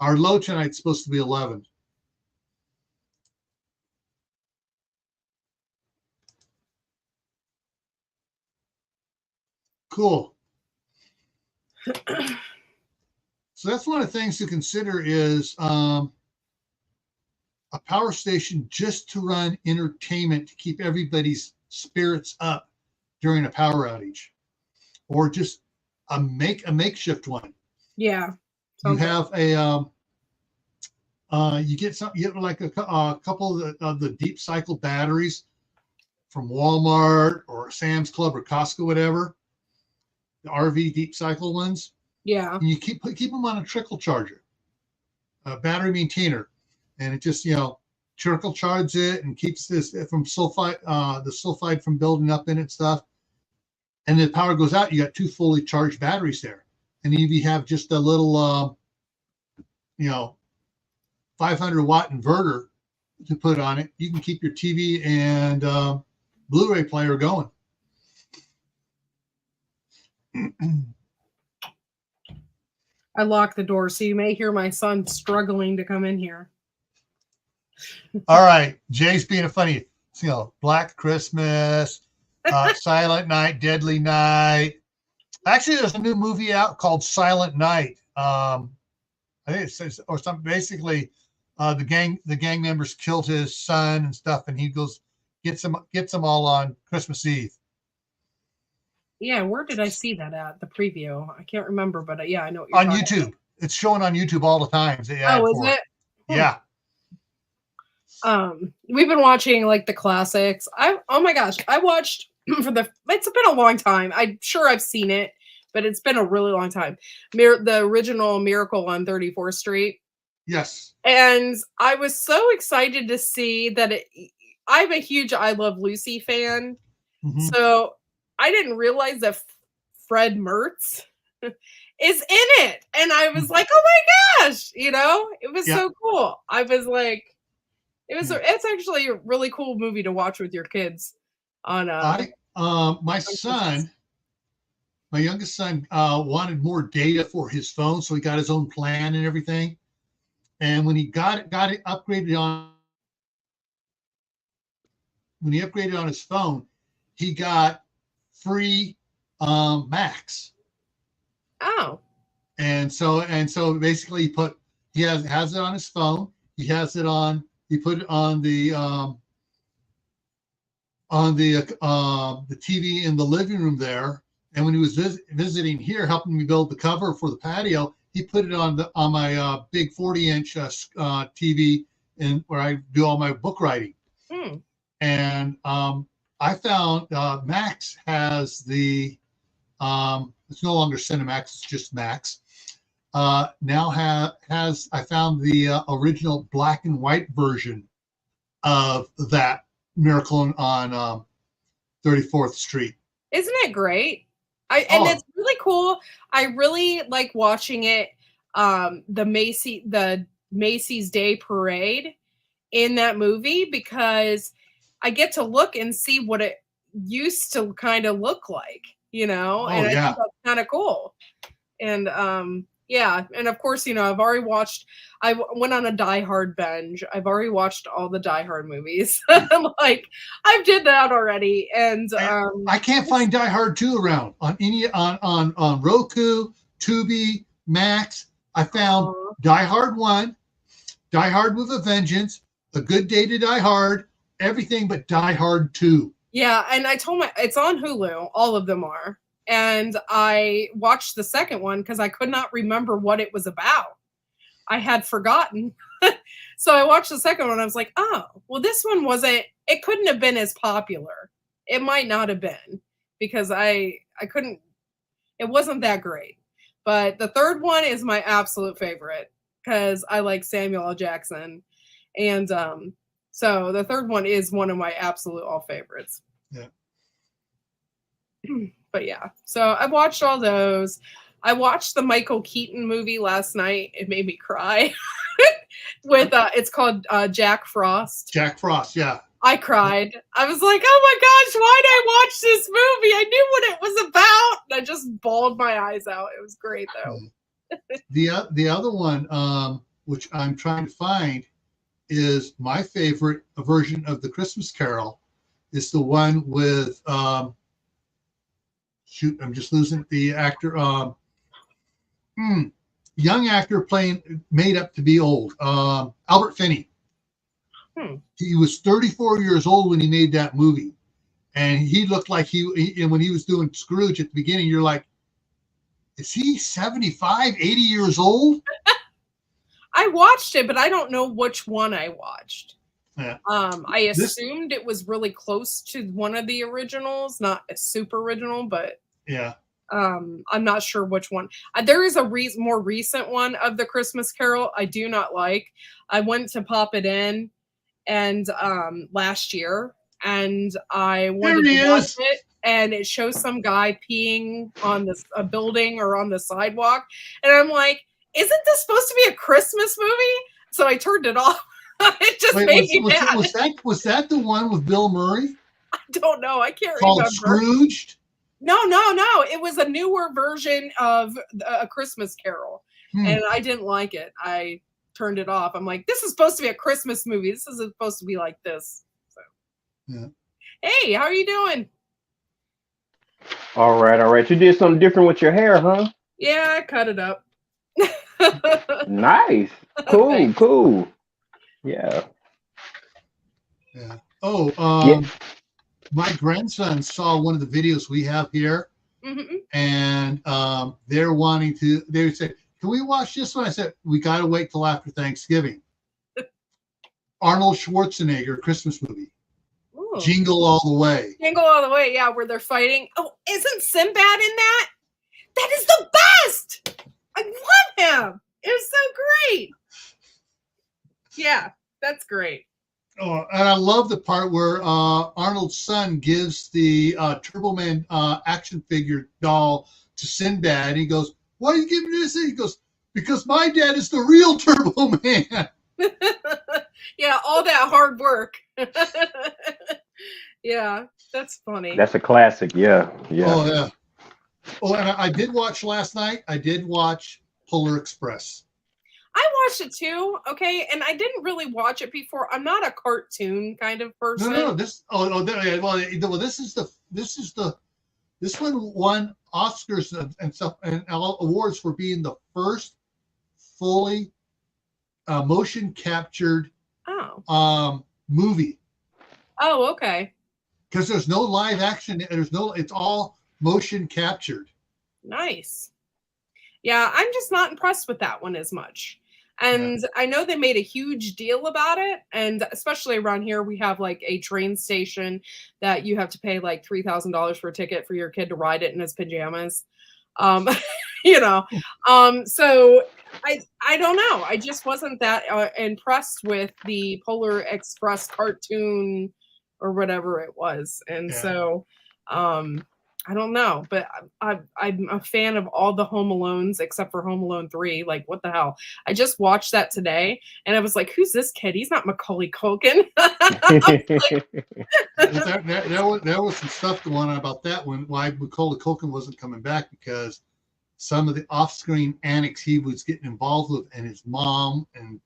Our low tonight's supposed to be 11. Cool. So that's one of the things to consider is a power station just to run entertainment to keep everybody's spirits up during a power outage, or just a makeshift one. Yeah. You have you get like a couple of the deep cycle batteries from Walmart or Sam's Club or Costco, whatever, the RV deep cycle ones. Yeah. And you keep them on a trickle charger, a battery maintainer, and it just trickle charges it and keeps this from the sulfide from building up in it stuff. And the power goes out, you got 2 fully charged batteries there. And if you have just a little 500-watt inverter to put on it, you can keep your TV and Blu-ray player going. I locked the door, so you may hear my son struggling to come in here. All right. Jay's being a funny, Black Christmas, Silent Night, Deadly Night. Actually, there's a new movie out called Silent Night. I think it says, or something. Basically, the gang members killed his son and stuff, and he gets them all on Christmas Eve. Yeah, where did I see that at? The preview. I can't remember, but yeah, I know what you're on YouTube. About. It's showing on YouTube all the time. Oh, is it? Yeah. We've been watching like the classics. Oh my gosh, I watched it's been a long time. I'm sure I've seen it, but it's been a really long time. The original Miracle on 34th Street. Yes. And I was so excited to see that I'm a huge I Love Lucy fan. Mm-hmm. So I didn't realize that Fred Mertz is in it. And I was like, oh my gosh, it was so cool. I was like, it's actually a really cool movie to watch with your kids on my youngest son wanted more data for his phone, so he got his own plan and everything. And when he got it upgraded on his phone, he got free Max. Oh. And so basically he has it on his phone. He put it on the TV in the living room there. And when he was visiting here, helping me build the cover for the patio, he put it on my big 40-inch TV where I do all my book writing. And I found Max has the it's no longer Cinemax, it's just Max. Now I found the original black and white version of that Miracle on 34th Street. Isn't it great? And it's really cool. I really like watching it. The Macy's Day Parade in that movie, because I get to look and see what it used to kind of look like, and I think that's kind of cool. And and of course, I've already watched. I went on a Die Hard binge. I've already watched all the Die Hard movies. Like I did that already, and I can't find Die Hard 2 around on on Roku, Tubi, Max. I found Die Hard 1, Die Hard with a Vengeance, A Good Day to Die Hard, everything but Die Hard 2. Yeah, and I told it's on Hulu. All of them are. and I watched the second one because I could not remember what it was about. I had forgotten. So I watched the second one. I was like, oh, well, this one it couldn't have been as popular. It might not have been because I couldn't, it wasn't that great. But the third one is my absolute favorite because I like Samuel L. Jackson. And so the third one is one of my absolute all favorites. Yeah. But yeah, so I watched all those. I watched the Michael Keaton movie last night. It made me cry. With it's called Jack Frost. Jack Frost, yeah. I cried. I was like, oh my gosh, why did I watch this movie? I knew what it was about. And I just bawled my eyes out. It was great though. The other one, which I'm trying to find, is my favorite version of the Christmas Carol. Is the one with shoot, I'm just losing the actor. Young actor playing made up to be old. Albert Finney. He was 34 years old when he made that movie, and he looked like and when he was doing Scrooge at the beginning, you're like, is he 75, 80 years old? I watched it, but I don't know which one I watched. Yeah. I assumed it was really close to one of the originals, not a super original, but yeah. I'm not sure which one. There is a more recent one of the Christmas Carol I do not like. I went to pop it in and last year, and I wanted to watch it, and it shows some guy peeing on a building or on the sidewalk, and I'm like, isn't this supposed to be a Christmas movie? So I turned it off. It just made me mad. Was that the one with Bill Murray? I don't know. I can't called remember. Scrooged? No. It was a newer version of A Christmas Carol, and I didn't like it. I turned it off. I'm like, this is supposed to be a Christmas movie. This isn't supposed to be like this. So, yeah. Hey, how are you doing? All right. You did something different with your hair, huh? Yeah, I cut it up. Nice. Cool. Yeah. Yeah. Oh, my grandson saw one of the videos we have here, and they're wanting to. They said, "Can we watch this one?" I said, "We got to wait till after Thanksgiving." Arnold Schwarzenegger Christmas movie. Ooh. Jingle All the Way. Jingle All the Way, yeah, where they're fighting. Oh, isn't Sinbad in that? That is the best. I love him. It was so great. Yeah, that's great. Oh, and I love the part where Arnold's son gives the Turbo Man action figure doll to Sinbad. And he goes, "Why are you giving me this?" He goes, "Because my dad is the real Turbo Man." Yeah, all that hard work. Yeah, that's funny. That's a classic. Yeah. Oh, yeah. Oh, and I did watch last night. I did watch Polar Express. I watched it too, okay, and I didn't really watch it before. I'm not a cartoon kind of person. No. This one won Oscars and stuff and awards for being the first fully motion captured movie. Oh, okay. Because there's no live action. It's all motion captured. Nice. Yeah, I'm just not impressed with that one as much. And I know they made a huge deal about it. And especially around here, we have like a train station that you have to pay like $3,000 for a ticket for your kid to ride it in his pajamas. So I don't know. I just wasn't that impressed with the Polar Express cartoon or whatever it was. And so I don't know, but I'm a fan of all the Home Alones except for Home Alone 3. Like, what the hell? I just watched that today, and I was like, "Who's this kid? He's not Macaulay Culkin." There was some stuff going on about that why Macaulay Culkin wasn't coming back, because some of the off-screen antics he was getting involved with, and his mom, and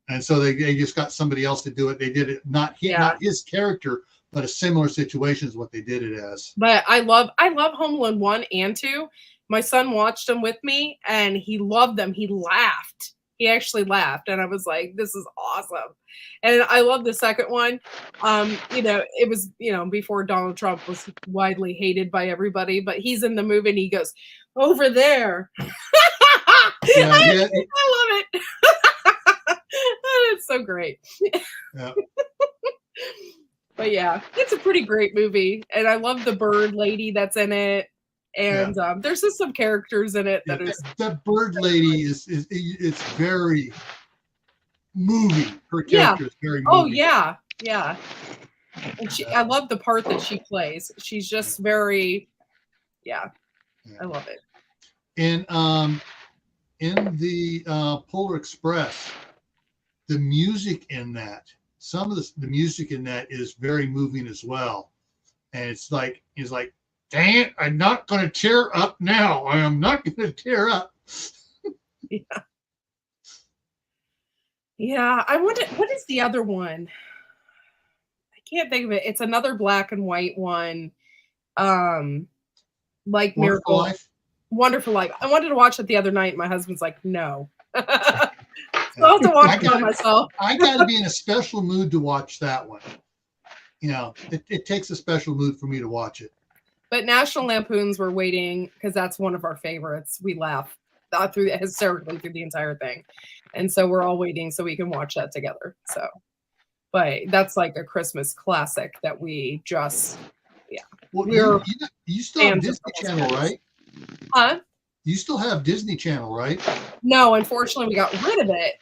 and so they just got somebody else to do it. They did it not his character, but a similar situation is what they did it as. But I love Home Alone 1 and 2. My son watched them with me and he loved them. He laughed. he actually laughed, and I was like, this is awesome. And I love the second one. It was, before Donald Trump was widely hated by everybody, but he's in the movie and he goes, over there. Yeah, I love it. It's so great. yeah. But yeah, it's a pretty great movie, and I love the bird lady that's in it. And there's just some characters in it that is. That bird lady it's very moving. Her character is very moving. Oh yeah, yeah. And I love the part that she plays. She's just very, I love it. And in the Polar Express, the music in that, some of the music in that is very moving as well. And it's like, dang it, I'm not going to tear up now. I am not going to tear up. Yeah. I wonder, what is the other one? I can't think of it. It's another black and white one. Like Miracle Life. Wonderful Life. I wanted to watch it the other night. My husband's like, no. So I'll have to watch it by myself. I got to be in a special mood to watch that one. It takes a special mood for me to watch it. But National Lampoons, we're waiting because that's one of our favorites. We laugh hysterically through the entire thing. And so we're all waiting so we can watch that together. So, but that's like a Christmas classic that we just, Well, you still have Disney Channel, right? Huh? You still have Disney Channel, right? No, unfortunately, we got rid of it.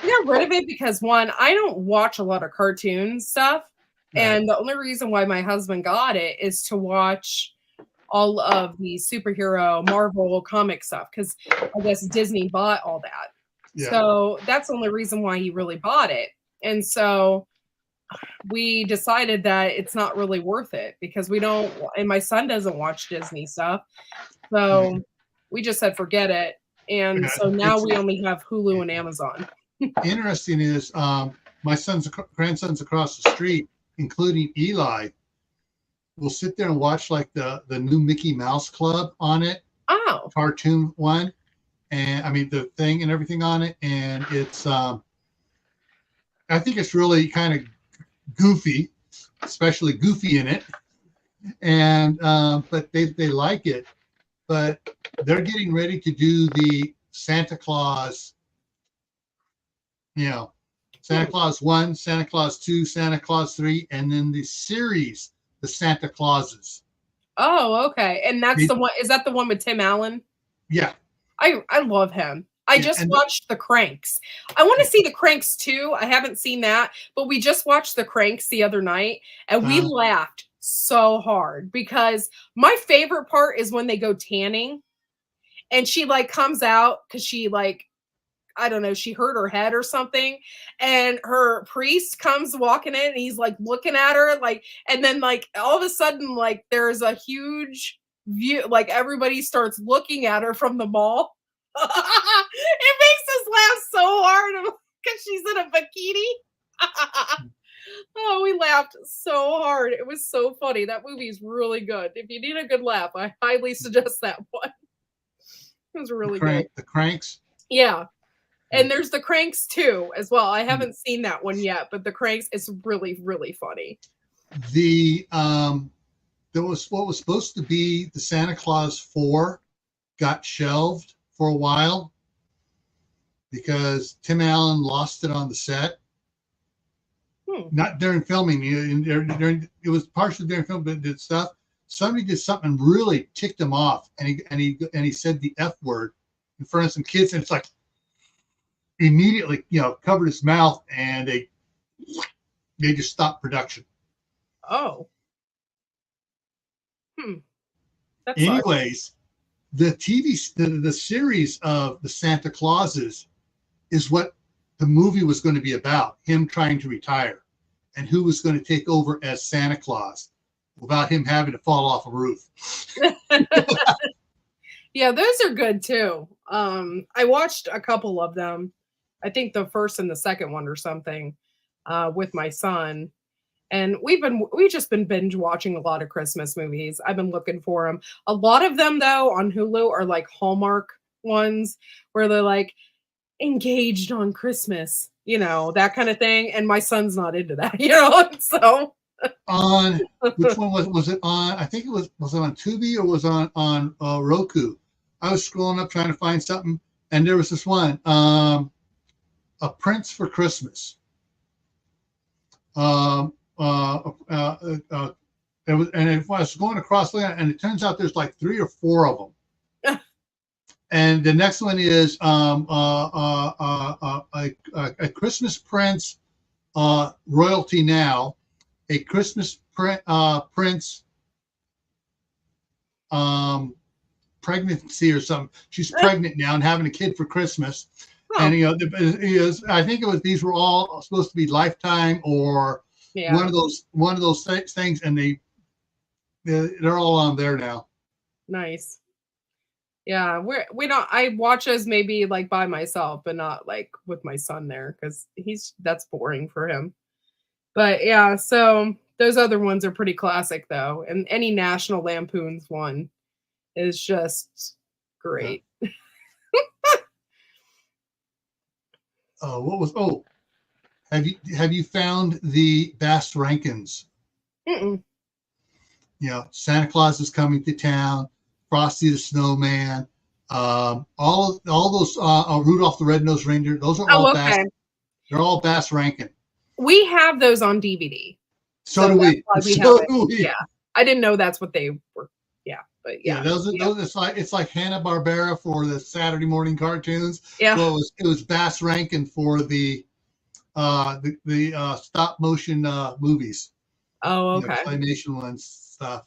We got rid of it because, one, I don't watch a lot of cartoon stuff. Right. And the only reason why my husband got it is to watch all of the superhero Marvel comic stuff, because I guess Disney bought all that. Yeah. So that's the only reason why he really bought it. And so we decided that it's not really worth it because we don't, and my son doesn't watch Disney stuff. So we just said, forget it. And so now we only have Hulu and Amazon. Interesting is my grandsons across the street, including Eli, will sit there and watch like the new Mickey Mouse Club on it. Oh. Cartoon one. And I mean, the thing and everything on it. And it's, I think it's really kind of goofy, especially Goofy in it. And, but they like it. But they're getting ready to do the Santa Claus, Santa Claus 1, Santa Claus 2, Santa Claus 3, and then the series, the Santa Clauses. Oh, okay. And that's the one, is that the one with Tim Allen? Yeah. I love him. I just watched The Cranks. I want to see The Cranks too. I haven't seen that, but we just watched The Cranks the other night and we laughed so hard because my favorite part is when they go tanning and she like comes out because she like, I don't know, she hurt her head or something. And her priest comes walking in and he's like looking at her like, and then like all of a sudden, like there's a huge view, like everybody starts looking at her from the mall. It makes us laugh so hard because she's in a bikini. Oh, we laughed so hard. It was so funny. That movie's really good. If you need a good laugh, I highly suggest that one. It was really good. The Cranks? Yeah. And there's The Cranks too, as well. I haven't seen that one yet, but The Cranks is really, really funny. There was what was supposed to be the Santa Claus 4 got shelved for a while because Tim Allen lost it on the set. Not during filming. It was partially during filming, but did stuff. Somebody did something really ticked him off, and he said the F word in front of some kids, and it's like immediately, covered his mouth, and they just stopped production. Oh. Anyways, the series of the Santa Clauses is what the movie was going to be about, him trying to retire and who was going to take over as Santa Claus without him having to fall off a roof. Yeah, those are good too. I watched a couple of them. I think the first and the second one or something with my son. And we've just been binge watching a lot of Christmas movies. I've been looking for them. A lot of them though on Hulu are like Hallmark ones where they're like, engaged on Christmas, that kind of thing. And my son's not into that, so. On which one was it on? I think it was it on Tubi or was it on Roku? I was scrolling up trying to find something, and there was this one, A Prince for Christmas. It was, and I was going across, and it turns out there's like 3 or 4 of them. And the next one is a Christmas Prince, royalty now, a Christmas Prince pregnancy or something. She's pregnant now and having a kid for Christmas. Oh. And I think these were all supposed to be Lifetime or one of those things, and they're all on there now. Nice. Yeah, we don't. I watch those maybe like by myself, but not like with my son there because that's boring for him. But yeah, so those other ones are pretty classic though, and any National Lampoon's one is just great. Yeah. Have you found the Bass Rankins? Mm-mm. Santa Claus is coming to town. Frosty the Snowman, all those Rudolph the Red-Nosed Reindeer. Those are all Bass. They're all Bass Rankin. We have those on DVD. So do we. Yeah, I didn't know that's what they were. Yeah, but yeah. Those it's like Hanna-Barbera for the Saturday morning cartoons. Yeah. So it was Bass Rankin for the stop motion movies. Oh, okay. Claymation and stuff.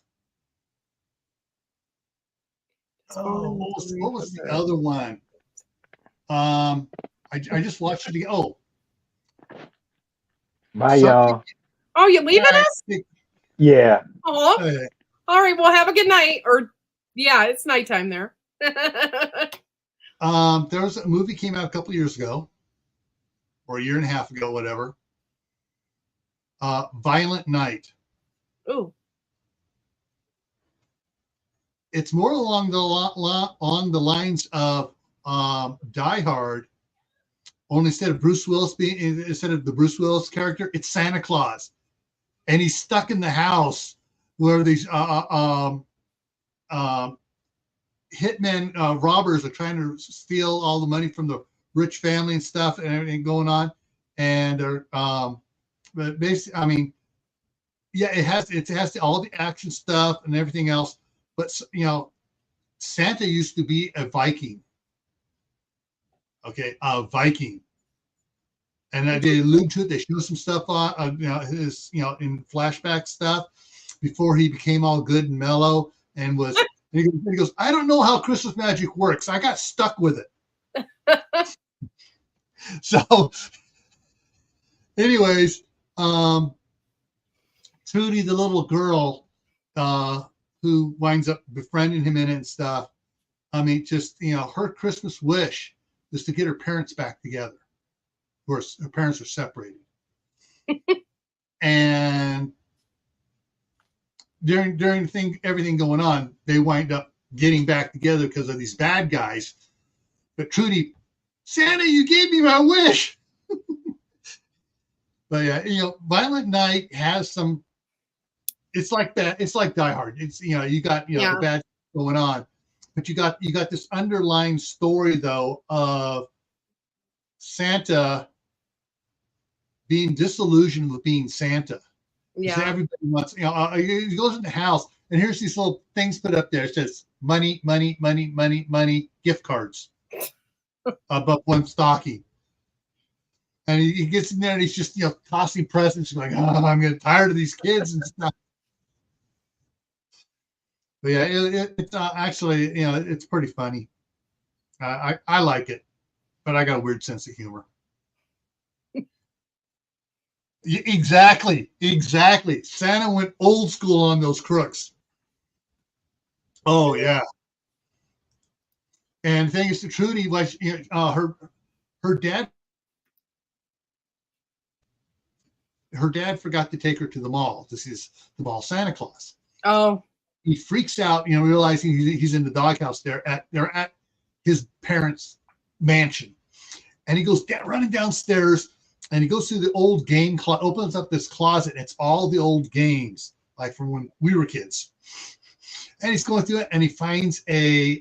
Oh, what was the other one? I just watched it again. Oh. Bye, y'all. Oh, you leaving us? Yeah. Oh. All right. Well, have a good night. Or yeah, it's nighttime there. There was a movie came out a couple years ago, or a year and a half ago, whatever. Violent Night. Ooh. It's more along the lines of Die Hard, only instead of the Bruce Willis character, it's Santa Claus, and he's stuck in the house where these hitmen robbers are trying to steal all the money from the rich family and stuff and everything going on, and they're but basically, I mean, yeah, it has all the action stuff and everything else. But Santa used to be a Viking. Okay, a Viking, and they allude to it. They show some stuff on, his, in flashback stuff before he became all good and mellow and was. And he goes, I don't know how Christmas magic works. I got stuck with it. So, anyways, Trudy, the little girl, who winds up befriending him in it and stuff. I mean, just, her Christmas wish is to get her parents back together. Of course, her parents are separated. And during everything going on, they wind up getting back together because of these bad guys. But Trudy, Santa, you gave me my wish. But yeah, Violent Night has some. It's like that. It's like Die Hard. It's you got the bad going on, but you got this underlying story though of Santa being disillusioned with being Santa. Yeah. So everybody wants. He goes in the house and here's these little things put up there. It says money, money, money, money, money, gift cards above one stocking. And he gets in there and he's just tossing presents. He's like, oh, I'm getting tired of these kids and stuff. But yeah, it's actually, it's pretty funny. I like it, but I got a weird sense of humor. Exactly. Santa went old school on those crooks. Oh yeah. And the thing is, Trudy was her dad. Her dad forgot to take her to the mall to see the mall Santa Claus. Oh. He freaks out, realizing he's in the doghouse. They're at his parents' mansion, and he goes down, running downstairs, and he goes through the old game, opens up this closet, and it's all the old games, like from when we were kids. And he's going through it, and he finds an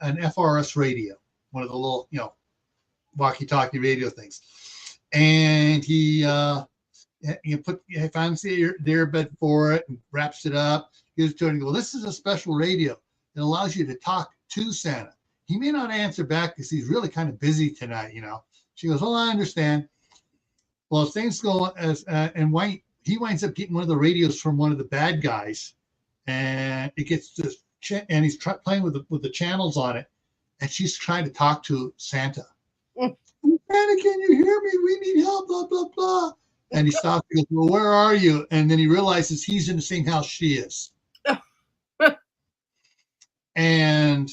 FRS radio, one of the little, walkie-talkie radio things. And he finds the earbud for it and wraps it up. Gives it to her and goes, "This is a special radio. It allows you to talk to Santa. He may not answer back because he's really kind of busy tonight, She goes, "Oh, I understand." Well, as things go, he winds up getting one of the radios from one of the bad guys, and it gets this, and he's playing with the channels on it, and she's trying to talk to Santa. "Santa, can you hear me? We need help, blah, blah, blah." And he stops and goes, "Well, where are you?" And then he realizes he's in the same house she is. And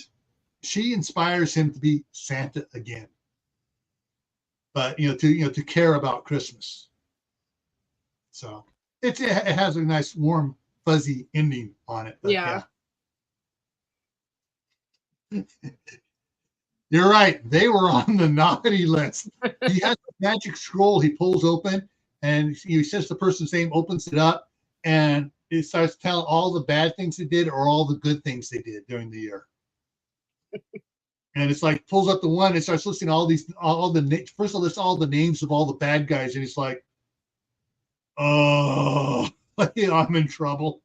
she inspires him to be Santa again. But, to care about Christmas. So it has a nice, warm, fuzzy ending on it. But Yeah. You're right. They were on the naughty list. He has a magic scroll he pulls open, and he says the person's name, opens it up, and it starts telling all the bad things they did or all the good things they did during the year. And it's like pulls up the one and starts listing first of all, lists all the names of all the bad guys, and he's like, "Oh, I'm in trouble."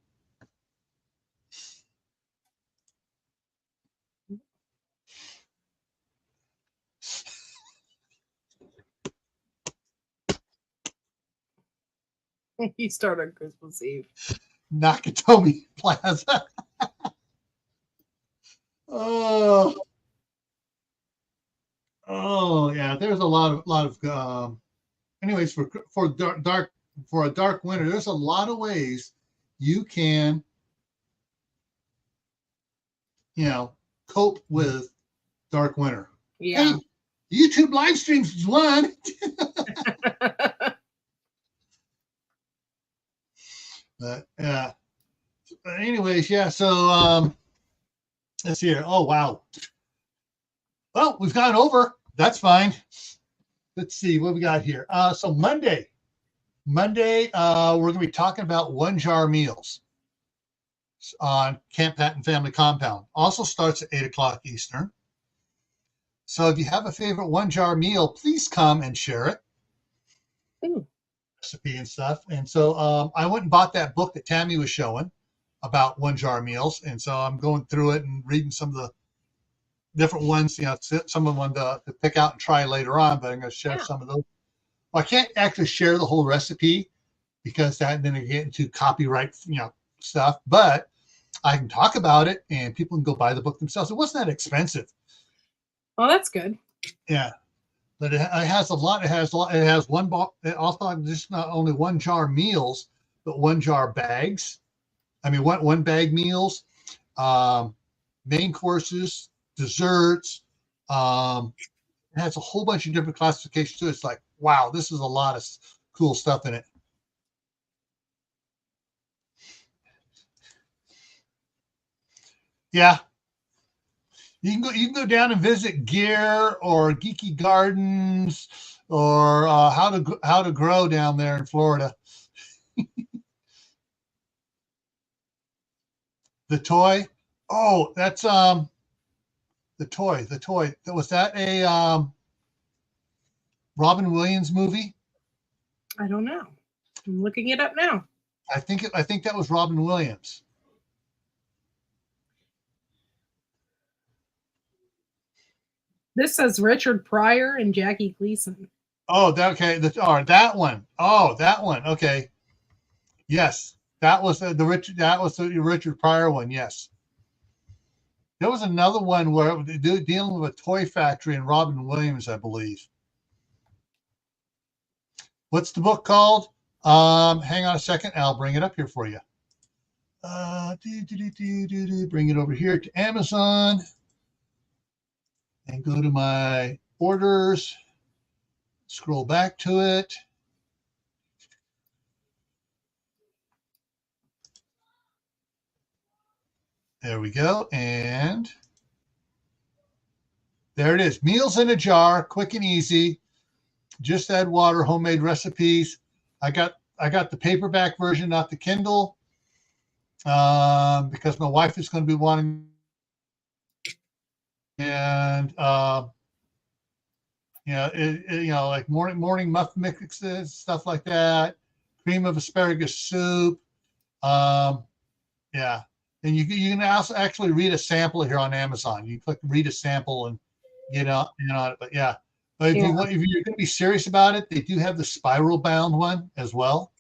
He started on Christmas Eve. Nakatomi Plaza. Oh yeah. There's a lot of anyways, for a dark winter, there's a lot of ways you can cope with dark winter. Yeah. Hey, YouTube live streams is one. But anyways, yeah. So let's see here. Oh wow. Well, we've gone over. That's fine. Let's see what we got here. So Monday, we're going to be talking about one jar meals on Camp Patton Family Compound. Also starts at 8:00 Eastern. So if you have a favorite one jar meal, please come and share it. Ooh. Recipe and stuff. And so I went and bought that book that Tammy was showing about one jar meals. And so I'm going through it and reading some of the different ones, some of them to pick out and try later on, but I'm going to share some of those. Well, I can't actually share the whole recipe because then I get into copyright, stuff, but I can talk about it and people can go buy the book themselves. It wasn't that expensive. Oh, that's good. Yeah. But it has a lot. It has one box. It also just not only one jar meals, but one jar bags. I mean, one bag meals, main courses, desserts. It has a whole bunch of different classifications too. It's like, wow, this is a lot of cool stuff in it. Yeah. You can go down and visit Gear or Geeky Gardens or how to grow down there in Florida. The toy. Oh, that's the toy. Was that a Robin Williams movie? I don't know. I'm looking it up now. I think that was Robin Williams. This says Richard Pryor and Jackie Gleason. Oh, okay. That one. Oh, that one. Okay. Yes, that was the Richard Pryor one. Yes. There was another one where dealing with a toy factory in Robin Williams, I believe. What's the book called? Hang on a second. I'll bring it up here for you. Bring it over here to Amazon and go to my orders. Scroll back to it. There we go. And There it is. Meals in a jar, quick and easy. Just add water, homemade recipes. I got the paperback version, not the Kindle, because my wife is going to be wanting. And like morning muffin mixes, stuff like that. Cream of asparagus soup. Yeah. And you can also actually read a sample here on Amazon. You click read a sample and get out, but yeah. But if you're going to be serious about it, they do have the spiral bound one as well.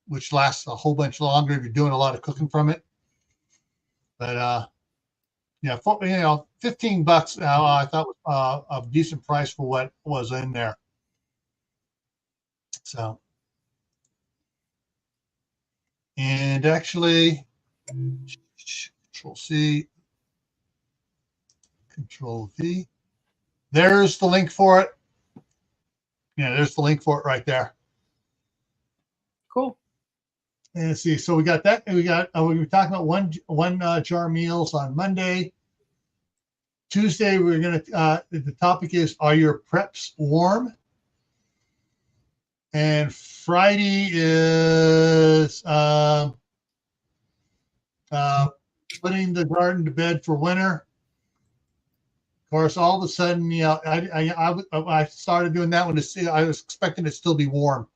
Which lasts a whole bunch longer if you're doing a lot of cooking from it. But for $15 now, I thought was a decent price for what was in there. So, and actually, Control C, Control V. There's the link for it. There's the link for it right there. Cool. And let's see. So we got that. We were talking about one jar meals on Monday. Tuesday, we're gonna. The topic is: Are your preps warm? And Friday is putting the garden to bed for winter. Of course, all of a sudden, I started doing that one to see. I was expecting it to still be warm,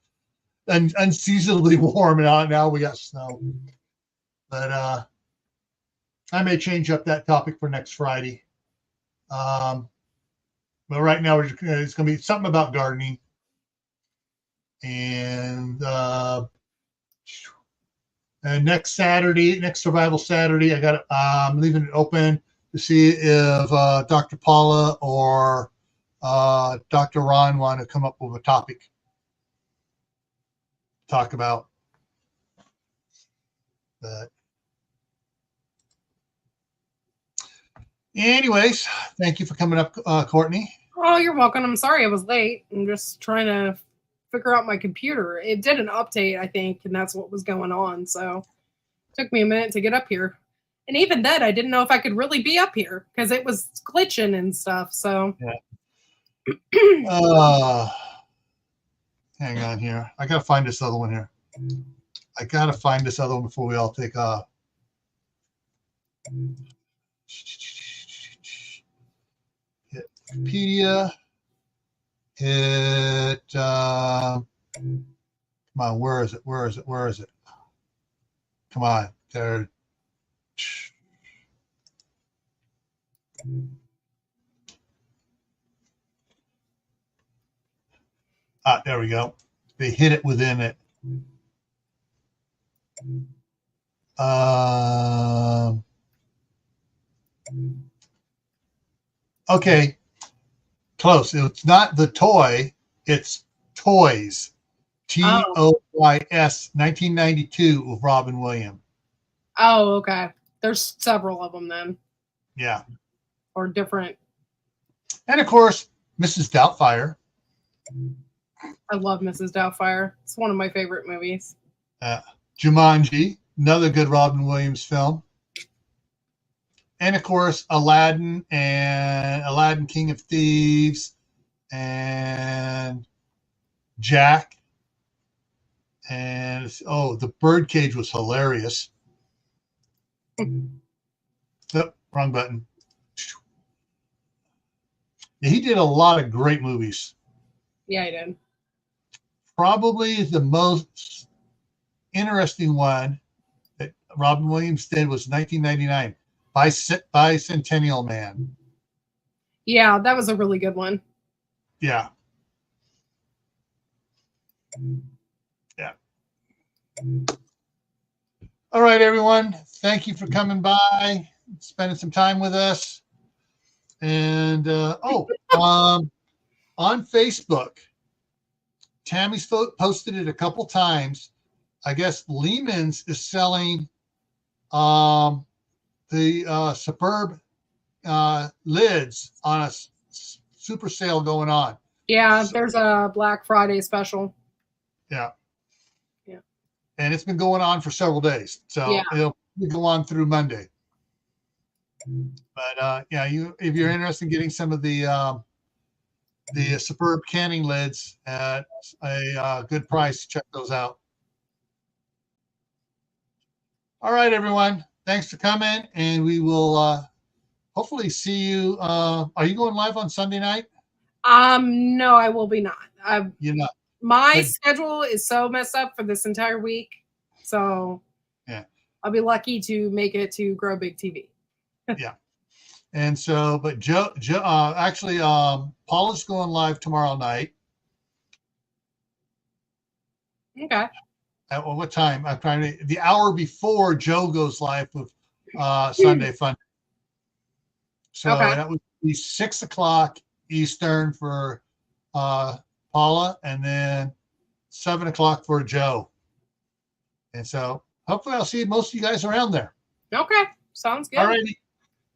and unseasonably warm. And now we got snow. But I may change up that topic for next Friday. But right now, it's going to be something about gardening. And next Saturday, next Survival Saturday, I'm leaving it open to see if Dr. Paula or Dr. Ron want to come up with a topic to talk about. But anyways, thank you for coming up, Courtney. Oh, you're welcome. I'm sorry I was late. I'm just trying to figure out my computer. It did an update, I think, and that's what was going on. So it took me a minute to get up here. And even then, I didn't know if I could really be up here because it was glitching and stuff. So hang on here. I got to find this other one here. I got to find this other one before we all take off. Hit Wikipedia. Hit, come on, where is it? Where is it? Where is it? Come on, there. There we go. They hit it within it. Okay. Close. It's not the toy. It's Toys. TOYS 1992 with Robin Williams. Oh, okay. There's several of them then. Yeah. Or different. And of course, Mrs. Doubtfire. I love Mrs. Doubtfire. It's one of my favorite movies. Jumanji, another good Robin Williams film. And of course, Aladdin and Aladdin King of Thieves and Jack. And the Birdcage was hilarious. Oh, wrong button. Yeah, he did a lot of great movies. Yeah, he did. Probably the most interesting one that Robin Williams did was 1999. Bicentennial Man. Yeah, that was a really good one. Yeah. All right, everyone. Thank you for coming by, spending some time with us. And on Facebook, Tammy's posted it a couple times. I guess Lehman's is selling the Superb lids on a super sale going on. Yeah, there's a Black Friday special. Yeah. And it's been going on for several days. So it'll go on through Monday. But yeah, if you're interested in getting some of the superb canning lids at a good price, check those out. All right, everyone. Thanks for coming, and we will hopefully see you. Are you going live on Sunday night? No, I will be not. You're not. My Good. schedule is so messed up for this entire week, so yeah, I'll be lucky to make it to Grow Big TV. Yeah. And so, but Joe, actually, Paula's going live tomorrow night. Okay. At what time? I'm trying to. The hour before Joe goes live with Sunday Fun. So Okay. that would be 6 o'clock Eastern for Paula, and then 7 o'clock for Joe. And so hopefully I'll see most of you guys around there. Okay. Sounds good. All righty.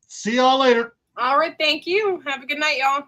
See y'all later. All right. Thank you. Have a good night, y'all.